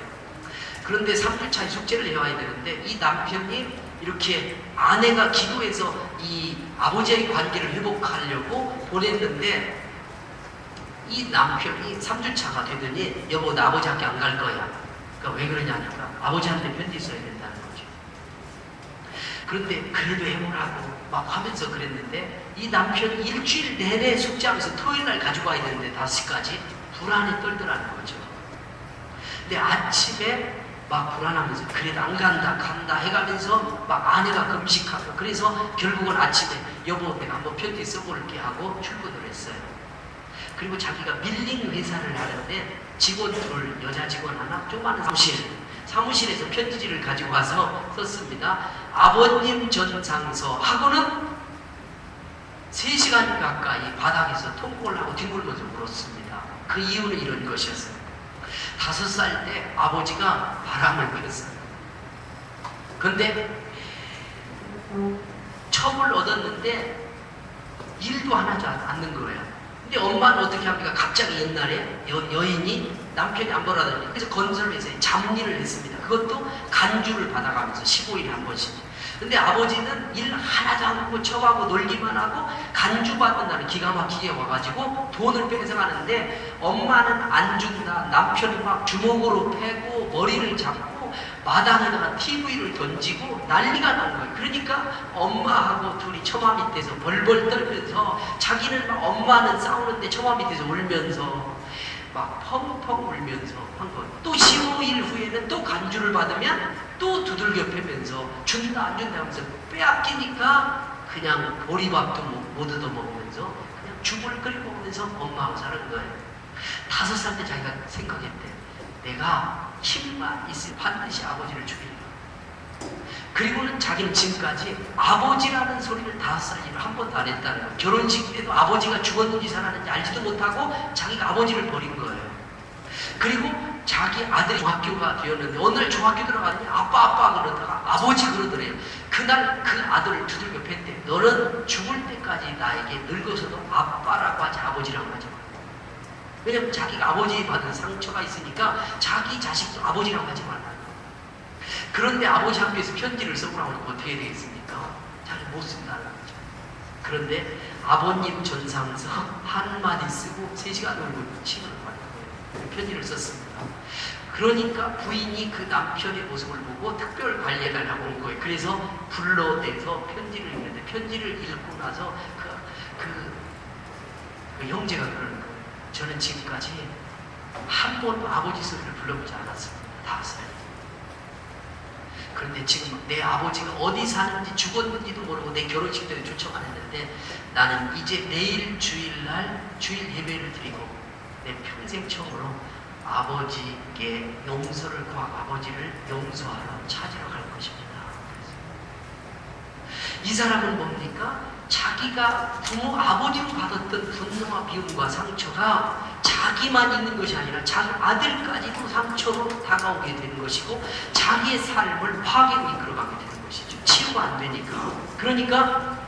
[SPEAKER 1] 그런데 3주차에 숙제를 해와야 되는데 이 남편이 이렇게 아내가 기도해서 이 아버지의 관계를 회복하려고 보냈는데 이 남편이 3주차가 되더니 여보 나 아버지 학교 안 갈 거야. 그러니까 왜 그러냐니까 아버지한테 편지 써야 된다는 거죠. 그런데 그래도 해보라고 막 하면서 그랬는데 이 남편이 일주일 내내 숙제하면서 토요일날 가지고 와야 되는데 5시까지 불안에 떨더라는 거죠. 근데 아침에 막 불안하면서 그래도 안 간다 간다 해가면서 막 아내가 금식하고, 그래서 결국은 아침에 여보 내가 한번 편지 써볼게 하고 출근을 했어요. 그리고 자기가 밀링 회사를 하는데 직원 둘, 여자 직원 하나, 조그마한 사무실에서 편지지를 가지고 와서 썼습니다. 아버님 전상서 하고는 3시간 가까이 바닥에서 통곡을 하고 뒹굴면서 울었습니다. 그 이유는 이런 것이었어요. 5살 때 아버지가 바람을 피웠어요. 그런데 첩을 얻었는데 일도 하나도 않는 거예요. 근데 엄마는 어떻게 합니까? 갑자기 옛날에 여인이 남편이 안 보라더니 그래서 건설회사에 잡일을 했습니다. 그것도 간주를 받아가면서 15일에 한 번씩. 근데 아버지는 일 하나도 안 하고 척하고 놀기만 하고 간주 받는 날은 기가 막히게 와가지고 돈을 뺏어가는데 엄마는 안 준다. 남편이 막 주먹으로 패고 머리를 잡고 마당에다가 TV를 던지고 난리가 난 거예요. 그러니까 엄마하고 둘이 처마 밑에서 벌벌 떨면서 자기는 막 엄마는 싸우는데 처마 밑에서 울면서 막 펑펑 울면서 한 거예요. 또 15일 후에는 또 간주를 받으면 또 두들겨 패면서 준다 안 준다 하면서 빼앗기니까 그냥 보리밥도 못 얻어먹으면서 그냥 죽을 끓여 먹으면서 엄마하고 사는 거예요. 5살 때 자기가 생각했대. 내가 힘만 있으면 반드시 아버지를 죽이리라. 그리고는 자기는 지금까지 아버지라는 소리를 5살 이후로 한 번도 안 했다는 거예요. 결혼식 때도 아버지가 죽었는지 살았는지 알지도 못하고 자기가 아버지를 버린 거예요. 그리고 자기 아들이 중학교가 되었는데 어느 날 중학교 들어가더니 아빠 그러다가 아버지 그러더래요. 그날 그 아들을 두들겨 팼대. 너는 죽을 때까지 나에게 늙어서도 아빠라고 하지 아버지라고 하지 마. 왜냐면 자기가 아버지 받은 상처가 있으니까 자기 자식도 아버지라고 하지 말라. 그런데 아버지 학교에서 편지를 써보라고 하면 어떻게 되겠습니까? 잘 못 쓴다는 거죠. 그런데 아버님 전상서 한마디 쓰고 3시간 울고 시간을 받는 거예요. 편지를 썼습니다. 그러니까 부인이 그 남편의 모습을 보고 특별 관리해달라고 온 거예요. 그래서 불러내서 편지를 읽는데 편지를 읽고 나서 그 형제가 그러는 거예요. 저는 지금까지 한 번도 아버지 소리를 불러보지 않았습니다. 5살. 그런데 지금 내 아버지가 어디 사는지 죽었는지도 모르고 내 결혼식 때도 초청 안 했는데 나는 이제 내일 주일날 주일 예배를 드리고 내 평생 처음으로 아버지께 용서를 아버지를 용서하러 찾으러 갈 것입니다. 이 사람은 뭡니까? 자기가 부모 아버지로 받았던 분노와 미움과 상처가 자기만 있는 것이 아니라 자기 아들까지도 상처로 다가오게 되는 것이고 자기의 삶을 파괴로 이끌어가게 되는 것이죠. 치유가 안 되니까. 그러니까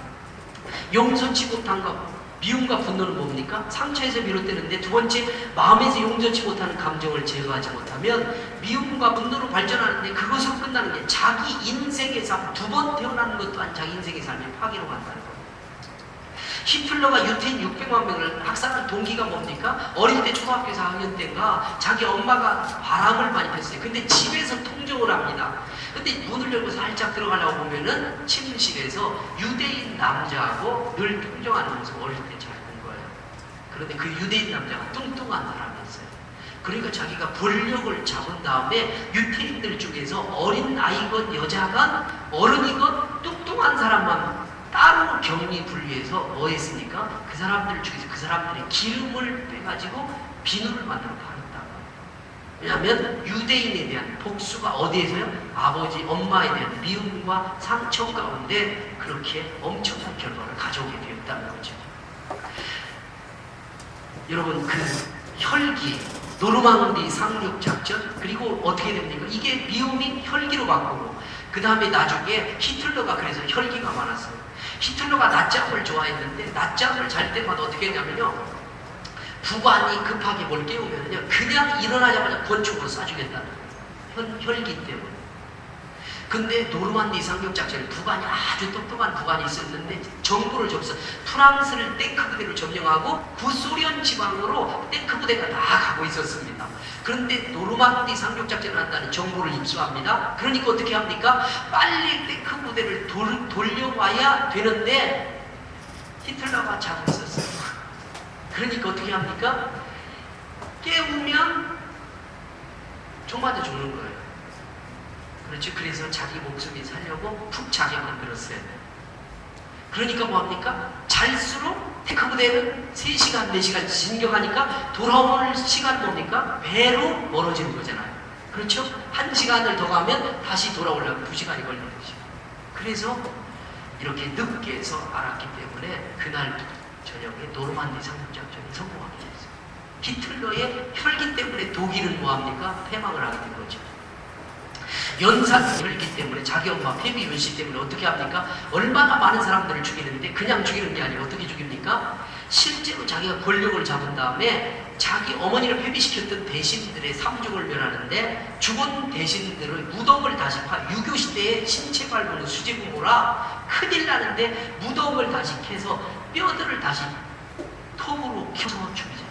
[SPEAKER 1] 용서치 못한 것, 미움과 분노는 뭡니까? 상처에서 비롯되는데 두 번째, 마음에서 용서치 못하는 감정을 제거하지 못하면 미움과 분노로 발전하는데 그것으로 끝나는 게 자기 인생의 삶, 두 번 태어나는 것 또한 자기 인생의 삶이 파괴로 간다는 거예요. 히틀러가 유태인 600만 명을 학살한 동기가 뭡니까? 어릴 때 초등학교 4학년 때인가 자기 엄마가 바람을 많이 폈어요. 근데 집에서 통정을 합니다. 근데 문을 열고 살짝 들어가려고 보면은 침실에서 유대인 남자하고 늘 통정하는 모습 어릴 때 잘 본 거예요. 그런데 그 유대인 남자가 뚱뚱한 사람이었어요. 그러니까 자기가 권력을 잡은 다음에 유태인들 중에서 어린 아이건 여자건 어른이건 뚱뚱한 사람만 따로 격리 분리해서 뭐 했습니까? 그 사람들 중에서 그 사람들의 기름을 빼가지고 비누를 만들어 바른다. 왜냐하면 유대인에 대한 복수가 어디에서요? 아버지, 엄마에 대한 미움과 상처 가운데 그렇게 엄청난 결과를 가져오게 되었다는 거죠. 여러분, 그 혈기, 노르망디 상륙작전, 그리고 어떻게 됩니까? 이게 미움이 혈기로 바꾸고, 그 다음에 나중에 히틀러가 그래서 혈기가 많았어요. 히틀러가 낮잠을 좋아했는데 낮잠을 잘 때마다 어떻게 했냐면요, 부관이 급하게 뭘 깨우면요 그냥 일어나자마자 권총으로 쏴주겠다는 거예요. 혈기 때문에. 근데 노르만디 상륙작전에 부관이 아주 똑똑한 부관이 있었는데 정보를 접수, 프랑스를 탱크 부대로 점령하고 구소련 지방으로 탱크 부대가 다 가고 있었습니다. 그런데 노르만디 상륙작전을 한다는 정보를 입수합니다. 그러니까 어떻게 합니까? 빨리 탱크 부대를 돌려와야 되는데 히틀러가 자고 있었어요. 그러니까 어떻게 합니까? 깨우면 총 맞아 죽는 거예요. 그렇죠. 그래서 자기 목숨이 살려고 푹 자게 만들었어요. 그러니까 뭐합니까? 잘수록 탱크 부대는 3시간, 4시간 진격하니까 돌아올 시간 뭡니까? 배로 멀어지는 거잖아요. 그렇죠? 1시간을 더 가면 다시 돌아오려면 2시간이 걸리는 거죠. 그래서 이렇게 늦게 해서 알았기 때문에 그날 저녁에 노르만디 상륙작전이 성공하게 됐어요. 히틀러의 혈기 때문에 독일은 뭐합니까? 패망을 하게 된 거죠. 연산 혈기 때문에 자기 엄마 페비 윤씨 때문에 어떻게 합니까? 얼마나 많은 사람들을 죽이는데 그냥 죽이는 게 아니라 어떻게 죽입니까? 실제로 자기가 권력을 잡은 다음에 자기 어머니를 폐비시켰던 대신들의 삼족을 멸하는데 죽은 대신들의 무덤을 다시 유교 시대에 신체 발굴로 수제부모라 큰일 나는데 무덤을 다시 캐서 뼈들을 다시 톱으로 켜서 죽이잖아요.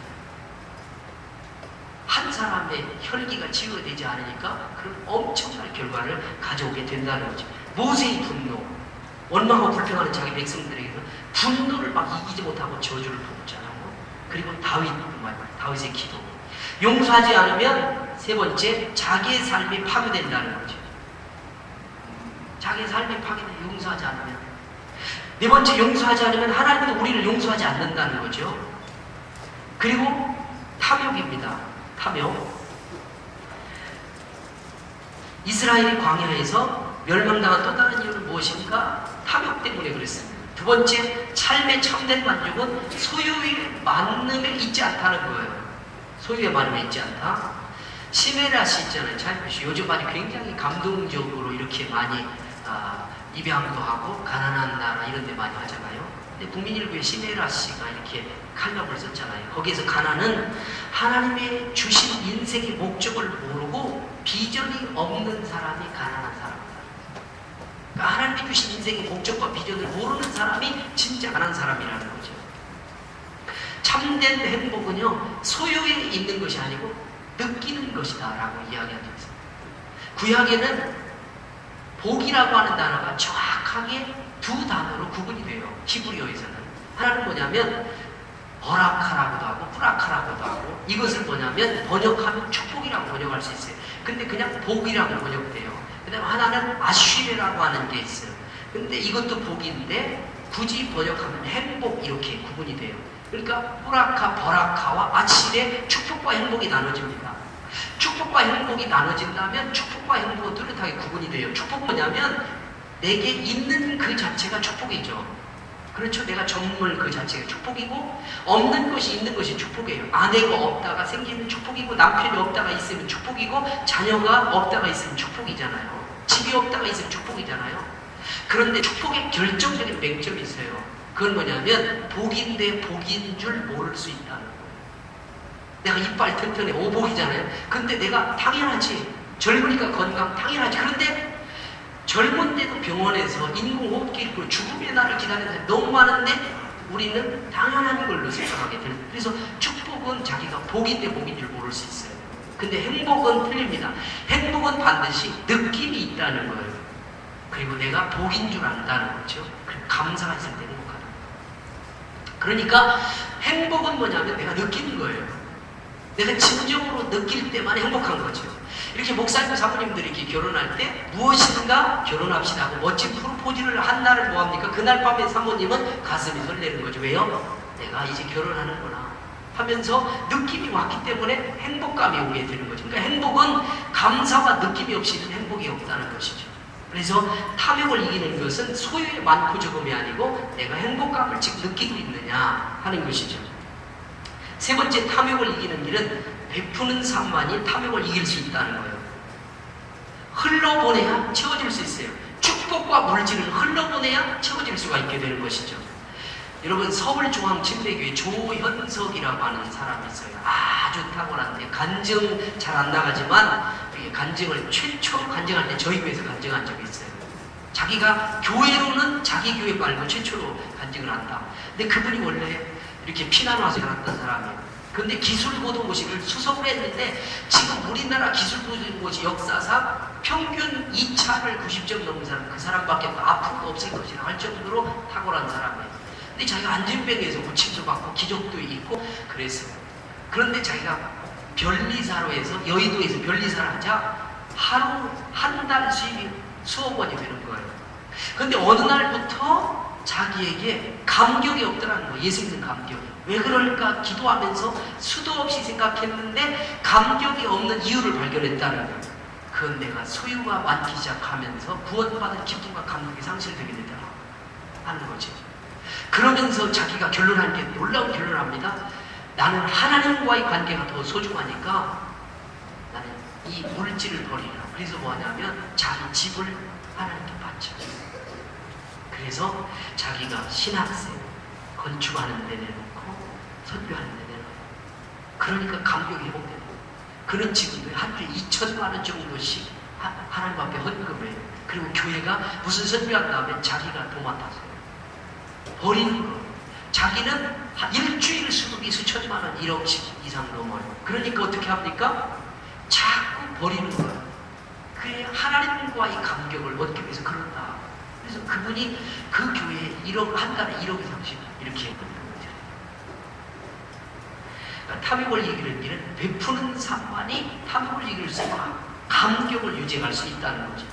[SPEAKER 1] 한 사람의 혈기가 치유되지 않으니까 그런 엄청난 결과를 가져오게 된다는 거죠. 모세의 분노, 원망하고 불평하는 자기 백성들에게서 분노를 막 이기지 못하고 저주를 퍼붓잖아요. 그리고 다윗의 기도. 용서하지 않으면 세 번째, 자기의 삶이 파괴된다는 거죠. 자기의 삶이 파괴돼, 용서하지 않으면. 네 번째, 용서하지 않으면 하나님도 우리를 용서하지 않는다는 거죠. 그리고 탐욕입니다. 탐욕. 이스라엘이 광야에서 멸망당한 또 다른 이유는 무엇인가? 탐욕 때문에 그랬습니다. 두 번째, 삶의 참된 만족은 소유의 만음에 있지 않다는 거예요. 소유의 만음에 있지 않다. 시메라시 있잖아요. 잘 보시죠. 요즘 아주 굉장히 감동적으로 이렇게 많이 입양도 하고 가난한 나라 이런 데 많이 하잖아요. 근데 국민일보에 시메라 씨가 이렇게 칼럼을 썼잖아요. 거기에서 가난은 하나님의 주신 인생의 목적을 모르고 비전이 없는 사람이 가난한 사람이다. 그러니까 하나님이 주신 인생의 목적과 비전을 모르는 사람이 진짜 가난한 사람이라는 거죠. 참된 행복은요, 소유에 있는 것이 아니고 느끼는 것이다 라고 이야기하고 있습니다. 구약에는 복이라고 하는 단어가 정확하게 두 단어로 구분이 돼요. 히브리어에서는. 하나는 뭐냐면 버라카라고도 하고 뿌라카라고도 하고, 이것을 뭐냐면 번역하면 축복이라고 번역할 수 있어요. 근데 그냥 복이라고 번역돼요. 그 다음에 하나는 아쉬레라고 하는 게 있어요. 근데 이것도 복인데 굳이 번역하면 행복 이렇게 구분이 돼요. 그러니까 뿌라카, 버라카와 아쉬레, 축복과 행복이 나눠집니다. 축복과 행복이 나눠진다면 축복과 행복은 뚜렷하게 구분이 돼요. 축복은 뭐냐면 내게 있는 그 자체가 축복이죠. 그렇죠. 내가 정말 그 자체가 축복이고, 없는 것이 있는 것이 축복이에요. 아내가 없다가 생기면 축복이고, 남편이 없다가 있으면 축복이고, 자녀가 없다가 있으면 축복이잖아요. 집이 없다가 있으면 축복이잖아요. 그런데 축복의 결정적인 맹점이 있어요. 그건 뭐냐면 복인데 복인 줄 모를 수 있다는 거예요. 내가 이빨 튼튼해, 오복이잖아요. 근데 내가 당연하지, 젊으니까 건강 당연하지. 그런데 젊은데도 병원에서 인공호흡기 있고 죽음의 날을 기다리는 사람이 너무 많은데 우리는 당연한 걸로 생각하게 돼요. 그래서 축복은 자기가 복인데 복인 줄 모를 수 있어요. 근데 행복은 틀립니다. 행복은 반드시 느낌이 있다는 거예요. 그리고 내가 복인 줄 안다는 거죠. 감사가 있을 때 행복하다. 그러니까 행복은 뭐냐면 내가 느끼는 거예요. 내가 진정으로 느낄 때만 행복한 거죠. 이렇게 목사님, 사모님들이 이렇게 결혼할 때 무엇인가 결혼합시다 하고 멋진 프로포즈를 한 날을 뭐합니까? 그날 밤에 사모님은 가슴이 설레는 거죠. 왜요? 내가 이제 결혼하는구나 하면서 느낌이 왔기 때문에 행복감이 오게 되는 거죠. 그러니까 행복은 감사와 느낌이 없이는 행복이 없다는 것이죠. 그래서 탐욕을 이기는 것은 소유의 많고 적음이 아니고 내가 행복감을 지금 느끼고 있느냐 하는 것이죠. 세 번째, 탐욕을 이기는 일은 베푸는 삶만이 탐욕을 이길 수 있다는 거예요. 흘러보내야 채워질 수 있어요. 축복과 물질을 흘러보내야 채워질 수가 있게 되는 것이죠. 여러분, 서울중앙침례교회 조현석이라고 하는 사람이 있어요. 아주 탁월한데 간증 잘 안 나가지만 간증을 최초로 간증할 때 저희 교회에서 간증한 적이 있어요. 자기가 교회로는 자기 교회 말고 최초로 간증을 한다. 근데 그분이 원래 이렇게 피난 와서 살았던 사람이에요. 그런데 기술고등고시를 수석을 했는데 지금 우리나라 기술고등고시 역사상 평균 2차를 90점 넘는 사람, 그 사람밖에 앞으로도 없을 것이라 할 정도로 탁월한 사람이에요. 근데 자기가 안전병에서 고침도 받고 기적도 있고 그랬어요. 그런데 자기가 변리사로 해서 여의도에서 변리사를 하자 하루 한 달 수입이 수억 원이 되는 거예요. 그런데 어느 날부터 자기에게 감격이 없더라는 거예요. 예수 믿는 감격이. 왜 그럴까 기도하면서 수도 없이 생각했는데 감격이 없는 이유를 발견했다는 거예요. 그건 내가 소유가 많기 시작하면서 구원받은 기쁨과 감격이 상실되게 되더라 하는 거지. 그러면서 자기가 결론한 게 놀라운 결론을 합니다. 나는 하나님과의 관계가 더 소중하니까 나는 이 물질을 버리라. 그래서 뭐하냐면 자기 집을 하나님께 바쳐. 그래서 자기가 신학생 건축하는 데 내놓고 선교하는 데 내놓고, 그러니까 감격이 회복되는 거예요. 그는 지금 한 주에 2천만 원 정도씩 하나님 앞에 헌금을 해요. 그리고 교회가 무슨 선교한 다음에 자기가 도맡아서 버리는 거예요. 자기는 일주일 수급이 수천만 원, 1억씩 이상 넘어요. 그러니까 어떻게 합니까? 자꾸 버리는 거예요. 그래, 하나님과의 감격을 얻기 위해서 그런다. 그래서 그분이 그 교회에 1억, 한 달에 1억 이상씩 이렇게 했던 거죠. 그러니까 탐욕을 이기는 일은 베푸는 삶만이 탐욕을 이길 수 있고 감격을 유지할 수 있다는 거죠.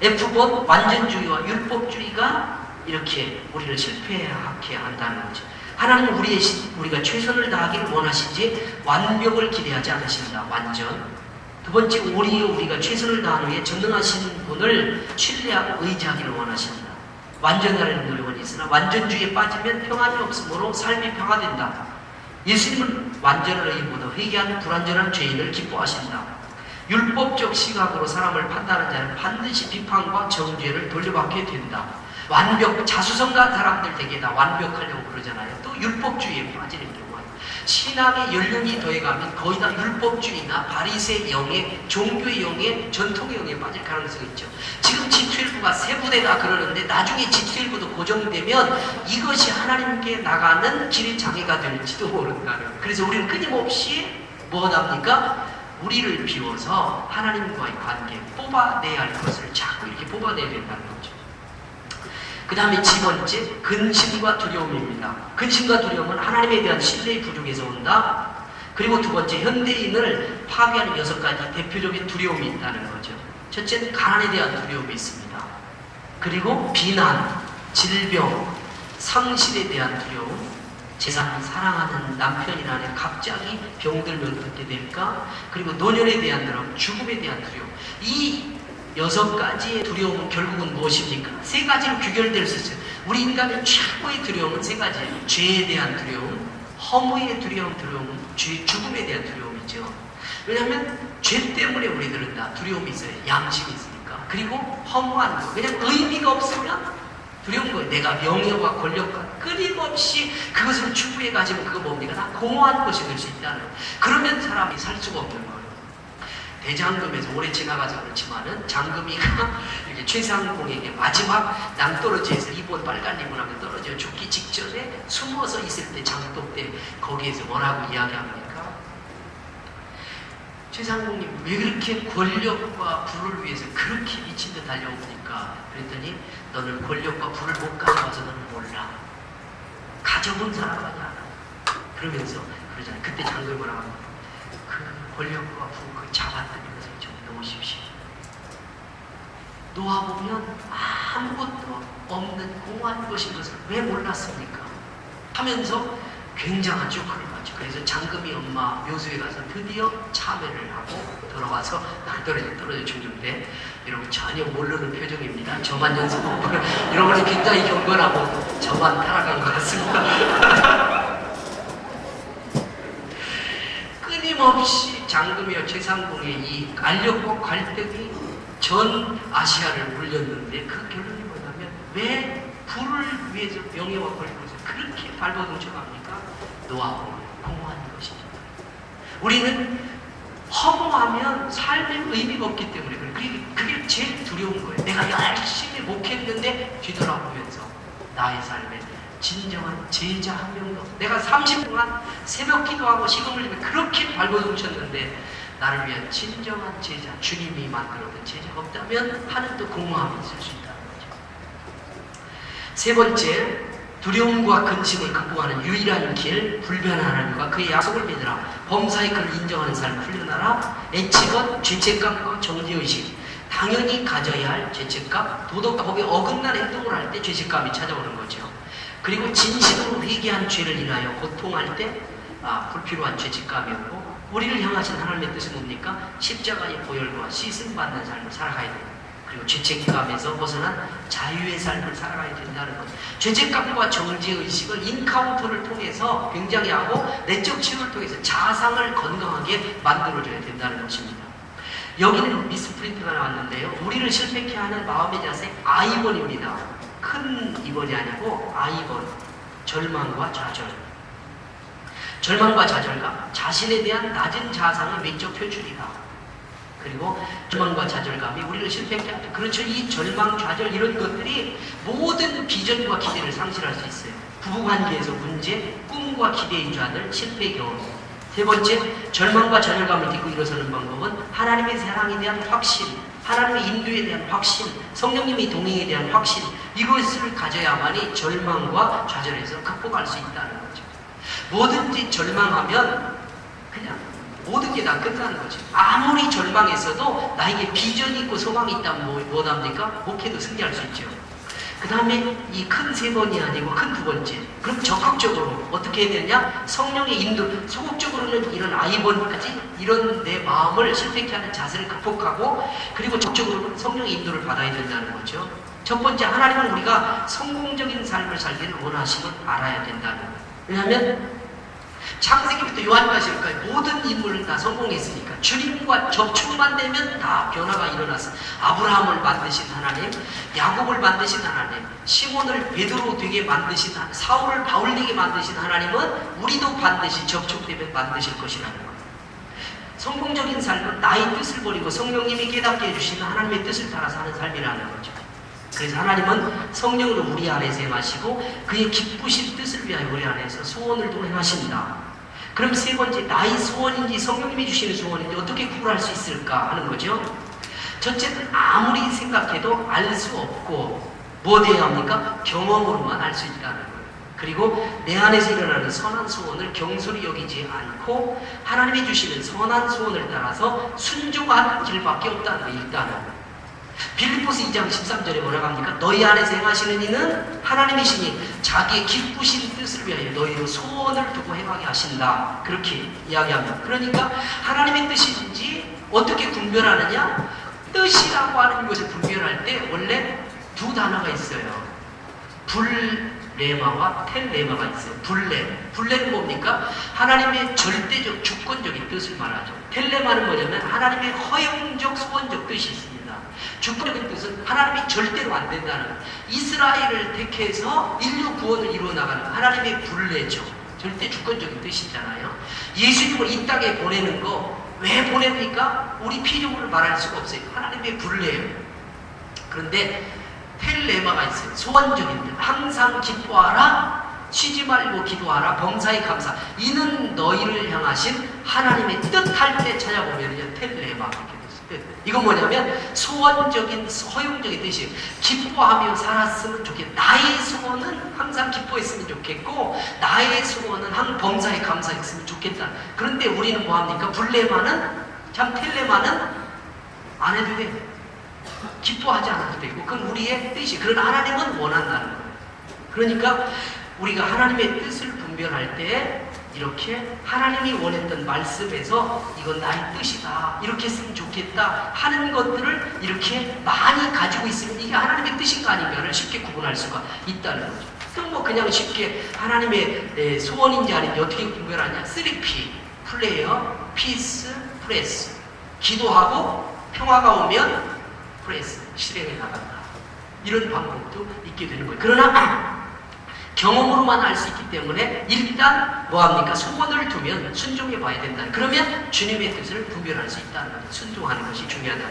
[SPEAKER 1] F번 완전주의와 율법주의가 이렇게 우리를 실패하게 한다는 거죠. 하나님은 우리가 최선을 다하기를 원하시지 완벽을 기대하지 않으신다. 완전. 두 번째, 우리가 최선을 다한 후에 전능하신 분을 신뢰하고 의지하기를 원하신다. 완전하려는 노력은 있으나 완전주의에 빠지면 평안이 없으므로 삶이 평화된다. 예수님은 완전한 의인보다 회개하는 불완전한 죄인을 기뻐하신다. 율법적 시각으로 사람을 판단하는 자는 반드시 비판과 정죄를 돌려받게 된다. 자수성가한 사람들 되게 다 완벽하려고 그러잖아요. 또 율법주의에 빠지는 경우가 있어요. 신앙의 연륜이 더해가면 거의 다 율법주의나 바리새 영의, 종교의 영의, 전통의 영에 빠질 가능성이 있죠. 지금 G12가 세 부대다 그러는데 나중에 G12도 고정되면 이것이 하나님께 나가는 길의 장애가 될지도 모른다는. 그래서 우리는 끊임없이 뭐합니까? 우리를 비워서 하나님과의 관계, 뽑아내야 할 것을 자꾸 이렇게 뽑아내야 된다는 거죠. 그 다음에 세 번째, 근심과 두려움입니다. 근심과 두려움은 하나님에 대한 신뢰의 부족에서 온다. 그리고 두 번째, 현대인을 파괴하는 6가지 대표적인 두려움이 있다는 거죠. 첫째는 가난에 대한 두려움이 있습니다. 그리고 비난, 질병, 상실에 대한 두려움, 재산을 사랑하는 남편이라는 갑자기 병들면 어떻게 될까? 그리고 노년에 대한 두려움, 죽음에 대한 두려움. 이 6가지의 두려움은 결국은 무엇입니까? 3가지로 규결될 수 있어요. 우리 인간의 최고의 두려움은 3가지예요. 죄에 대한 두려움, 허무의 두려움은 죽음에 대한 두려움이죠. 왜냐하면 죄 때문에 우리들은 다 두려움이 있어요. 양심이 있으니까. 그리고 허무한 거. 왜냐하면 의미가 없으면 두려운 거예요. 내가 명예와 권력과 끊임없이 그것을 추구해 가지고 그거 뭡니까? 다 공허한 것이 될 수 있다는 거예요. 그러면 사람이 살 수가 없는 거예요. 대장금에서 오래 지나가서 그렇지만은 장금이가 이렇게 최상공에게 마지막 낭떠러지에서 리본 빨간 리본하고 떨어져 죽기 직전에 숨어서 있을 때 장독 때 거기에서 뭐라고 이야기합니까? 최상공님 왜 그렇게 권력과 부를 위해서 그렇게 미친 듯 달려옵니까? 그랬더니 너는 권력과 부를 못 가져와서 너는 몰라. 가져본 사람 아니야. 그러면서 그러잖아요. 그때 장금이 뭐라고 합니까? 그 권력과 부 그 잡았던 것을 좀 놓으십시오. 놓아보면 아무것도 없는 공허한 것인 것을 왜 몰랐습니까? 하면서 굉장한 쇼크를 받죠. 그래서 장금이 엄마 묘소에 가서 드디어 참회를 하고 돌아와서 떨어져 죽는데 여러분 전혀 모르는 표정입니다. 저만 연습하고 이런 거는 굉장히 경건하고 저만 타락한 것 같습니다. 끊임없이 장금이와 최상공의 이 알력과 갈등이 전 아시아를 물렸는데 그 결론이 뭐냐면 왜 불을 위해서 명예와 권력을 그렇게 발버둥쳐갑니까? 노하고 공허한 것입니다. 우리는 허무하면 삶의 의미가 없기 때문에 그게 제일 두려운 거예요. 내가 열심히 목했는데 뒤돌아보면서 나의 삶에 진정한 제자 한 명도 없어. 내가 30분 동안 새벽 기도하고 시금을 주며 그렇게 발버둥쳤는데 나를 위한 진정한 제자, 주님이 만들어둔 제자가 없다면 하는 또 공허함이 있을 수 있다는 거죠. 세 번째, 두려움과 근심을 극복하는 유일한 길, 불변한 하나님과 그의 약속을 믿으라. 범사의 그를 인정하는 삶을 훈련하라. 애착은 죄책감과 정죄의식. 당연히 가져야 할 죄책감, 도덕과 법에 어긋난 행동을 할 때 죄책감이 찾아오는 거죠. 그리고 진심으로 회개한 죄를 인하여 고통할 때 불필요한 죄책감이 오고, 우리를 향하신 하나님의 뜻은 뭡니까? 십자가의 보혈과 씻음받는 삶을 살아가야 돼요. 그리고 죄책감에서 벗어난 자유의 삶을 살아가야 된다는 것. 죄책감과 정죄의식을 인카운터를 통해서 굉장히 하고 내적 치유를 통해서 자상을 건강하게 만들어줘야 된다는 것입니다. 여기는 미스프린트가 나왔는데요. 우리를 실패케 하는 마음의 자세 아이번입니다. 큰 이번이 아니고 아이번. 절망과 좌절. 절망과 좌절감, 자신에 대한 낮은 자상의 외적 표출이다. 그리고 절망과 좌절감이 우리를 실패하게 합니다. 그렇죠. 이 절망, 좌절 이런 것들이 모든 비전과 기대를 상실할 수 있어요. 부부관계에서 문제, 꿈과 기대인 자들, 실패의 경험. 세 번째, 절망과 좌절감을 딛고 일어서는 방법은 하나님의 사랑에 대한 확신, 하나님의 인도에 대한 확신, 성령님의 동행에 대한 확신, 이것을 가져야만이 절망과 좌절에서 극복할 수 있다는 거죠. 뭐든지 절망하면 그냥 모든 게 다 끝나는 거죠. 아무리 절망했어도 나에게 비전이 있고 소망이 있다면 뭐합니까? 목회도 승리할 수 있죠. 그 다음에 이 큰 세 번이 아니고 큰 두 번째. 그럼 적극적으로 어떻게 해야 되느냐? 성령의 인도, 소극적으로는 이런 아이번까지 이런 내 마음을 실패케 하는 자세를 극복하고, 그리고 적극적으로는 성령의 인도를 받아야 된다는 거죠. 첫 번째, 하나님은 우리가 성공적인 삶을 살기를 원하심을 알아야 된다는 거예요. 왜냐하면 창세기부터 요한까지까지 모든 인물은 다 성공했으니까 주님과 접촉만 되면 다 변화가 일어났어. 아브라함을 만드신 하나님, 야곱을 만드신 하나님, 시몬을 베드로 되게 만드신 하나님, 사울을 바울 되게 만드신 하나님은 우리도 반드시 접촉되면 만드실 것이라는 거예요. 성공적인 삶은 나의 뜻을 버리고 성령님이 깨닫게 해주시는 하나님의 뜻을 따라 사는 삶이라는 거죠. 그래서 하나님은 성령으로 우리 안에서 행하시고 그의 기쁘신 뜻을 위하여 우리 안에서 소원을 동행하신다. 그럼 세 번째, 나의 소원인지 성령님이 주시는 소원인지 어떻게 구분할 수 있을까 하는 거죠. 첫째는 아무리 생각해도 알 수 없고 뭐 돼야 합니까? 경험으로만 알 수 있다는 거예요. 그리고 내 안에서 일어나는 선한 소원을 경솔히 여기지 않고 하나님이 주시는 선한 소원을 따라서 순종하는 길밖에 없다는 거예요. 일단은 빌립보서 2장 13절에 뭐라고 합니까? 너희 안에서 행하시는 이는 하나님이시니 자기의 기쁘신 뜻을 위하여 너희로 소원을 두고 행하게 하신다. 그렇게 이야기합니다. 그러니까 하나님의 뜻인지 어떻게 분별하느냐? 뜻이라고 하는 것을 분별할 때 원래 두 단어가 있어요. 불레마와 텔레마가 있어요. 불레는 뭡니까? 하나님의 절대적 주권적인 뜻을 말하죠. 텔레마는 뭐냐면 하나님의 허용적 소원적 뜻이 있습니다. 주권적인 뜻은 하나님이 절대로 안 된다는 거예요. 이스라엘을 택해서 인류 구원을 이루어 나가는 하나님의 불레죠. 절대 주권적인 뜻이잖아요. 예수님을 이 땅에 보내는 거 왜 보냅니까? 우리 피조물을 말할 수가 없어요. 하나님의 불레예요. 그런데 텔레마가 있어요. 소원적인 뜻. 항상 기뻐하라, 쉬지 말고 기도하라, 범사에 감사. 이는 너희를 향하신 하나님의 뜻할 때 찾아보면 텔레마 이렇게 됐어요. 이건 뭐냐면 소원적인, 허용적인 뜻이에요. 기뻐하며 살았으면 좋겠다. 나의 소원은 항상 기뻐했으면 좋겠고 나의 소원은 항상 범사에 감사했으면 좋겠다. 그런데 우리는 뭐합니까? 불레마는, 참 텔레마는 안 해도 돼요. 기뻐하지 않아도 되고 그건 우리의 뜻이. 그러나 하나님은 원한다는 거예요. 그러니까 우리가 하나님의 뜻을 분별할 때 이렇게 하나님이 원했던 말씀에서 이건 나의 뜻이다, 이렇게 했으면 좋겠다 하는 것들을 이렇게 많이 가지고 있으면 이게 하나님의 뜻인가 아닌가를 쉽게 구분할 수가 있다는 거죠. 또 뭐 그냥 쉽게 하나님의 소원인지 아닌지 어떻게 구별하냐? 3P, 플레이어, 피스, 프레스. 기도하고 평화가 오면 프레스, 실행에 나간다. 이런 방법도 있게 되는 거예요. 그러나 경험으로만 알 수 있기 때문에 일단 뭐합니까? 소원을 두면 순종해 봐야 된다. 그러면 주님의 뜻을 분별할 수 있다는 거죠. 순종하는 것이 중요하다.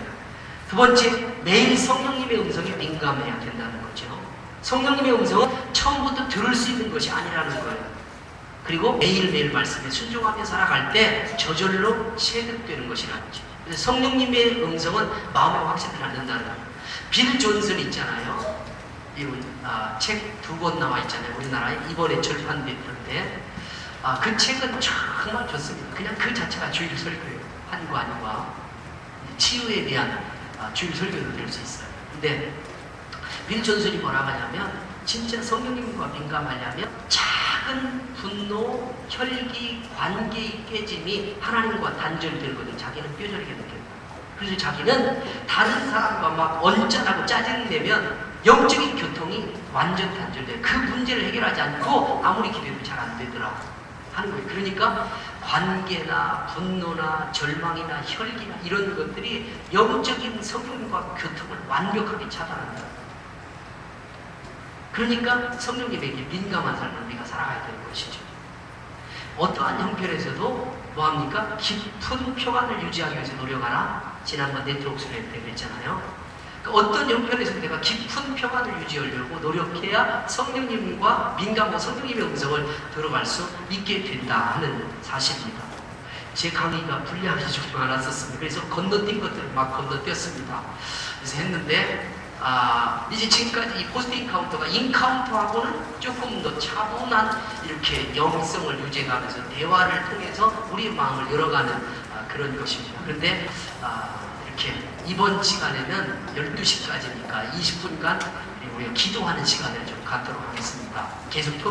[SPEAKER 1] 두 번째, 매일 성령님의 음성에 민감해야 된다는 거죠. 성령님의 음성은 처음부터 들을 수 있는 것이 아니라는 거예요. 그리고 매일매일 말씀에 순종하며 살아갈 때 저절로 체득되는 것이라는 거죠. 그래서 성령님의 음성은 마음에 확실히 않는다는 거예요. 빌 존슨 있잖아요. 이분 책 2권 나와 있잖아요. 우리나라에 이번에 절판됐는데 그 책은 정말 좋습니다. 그냥 그 자체가 주일 설교예요. 한관과 치유에 대한 주일 설교도 될 수 있어요. 근데 빌 존슨이 뭐라고 하냐면 진짜 성령님과 민감하려면 작은 분노, 혈기, 관계의 깨짐이 하나님과 단절되거든. 자기는 뼈저리게 느껴요. 그래서 자기는 다른 사람과 막 언짢아하고 짜증내면 영적인 교통이 완전 단절돼요. 그 문제를 해결하지 않고 아무리 기도해도 잘 안 되더라 하는 거예요. 그러니까 관계나 분노나 절망이나 혈기나 이런 것들이 영적인 성령과 교통을 완벽하게 차단한다. 그러니까 성령님에게 민감한 삶을 우리가 살아가야 되는 것이죠. 어떠한 형편에서도 뭐합니까? 깊은 평안을 유지하기 위해서 노력하라. 지난번 네트워크 수련 때 그랬잖아요. 그러니까 어떤 형편에서 내가 깊은 평안을 유지하려고 노력해야 성령님과 민감한 성령님의 음성을 들어갈 수 있게 된다 하는 사실입니다. 제 강의가 분량이 좀 많았었습니다. 그래서 건너뛴 것들을 막 건너뛰었습니다. 그래서 했는데 이제 지금까지 이 포스트 인카운터가 인카운터하고는 조금 더 차분한 이렇게 영성을 유지하면서 대화를 통해서 우리의 마음을 열어가는 그런 것입니다. 그런데 이렇게 이번 시간에는 12시까지니까 20분간 우리가 기도하는 시간을 좀 갖도록 하겠습니다. 계속 토론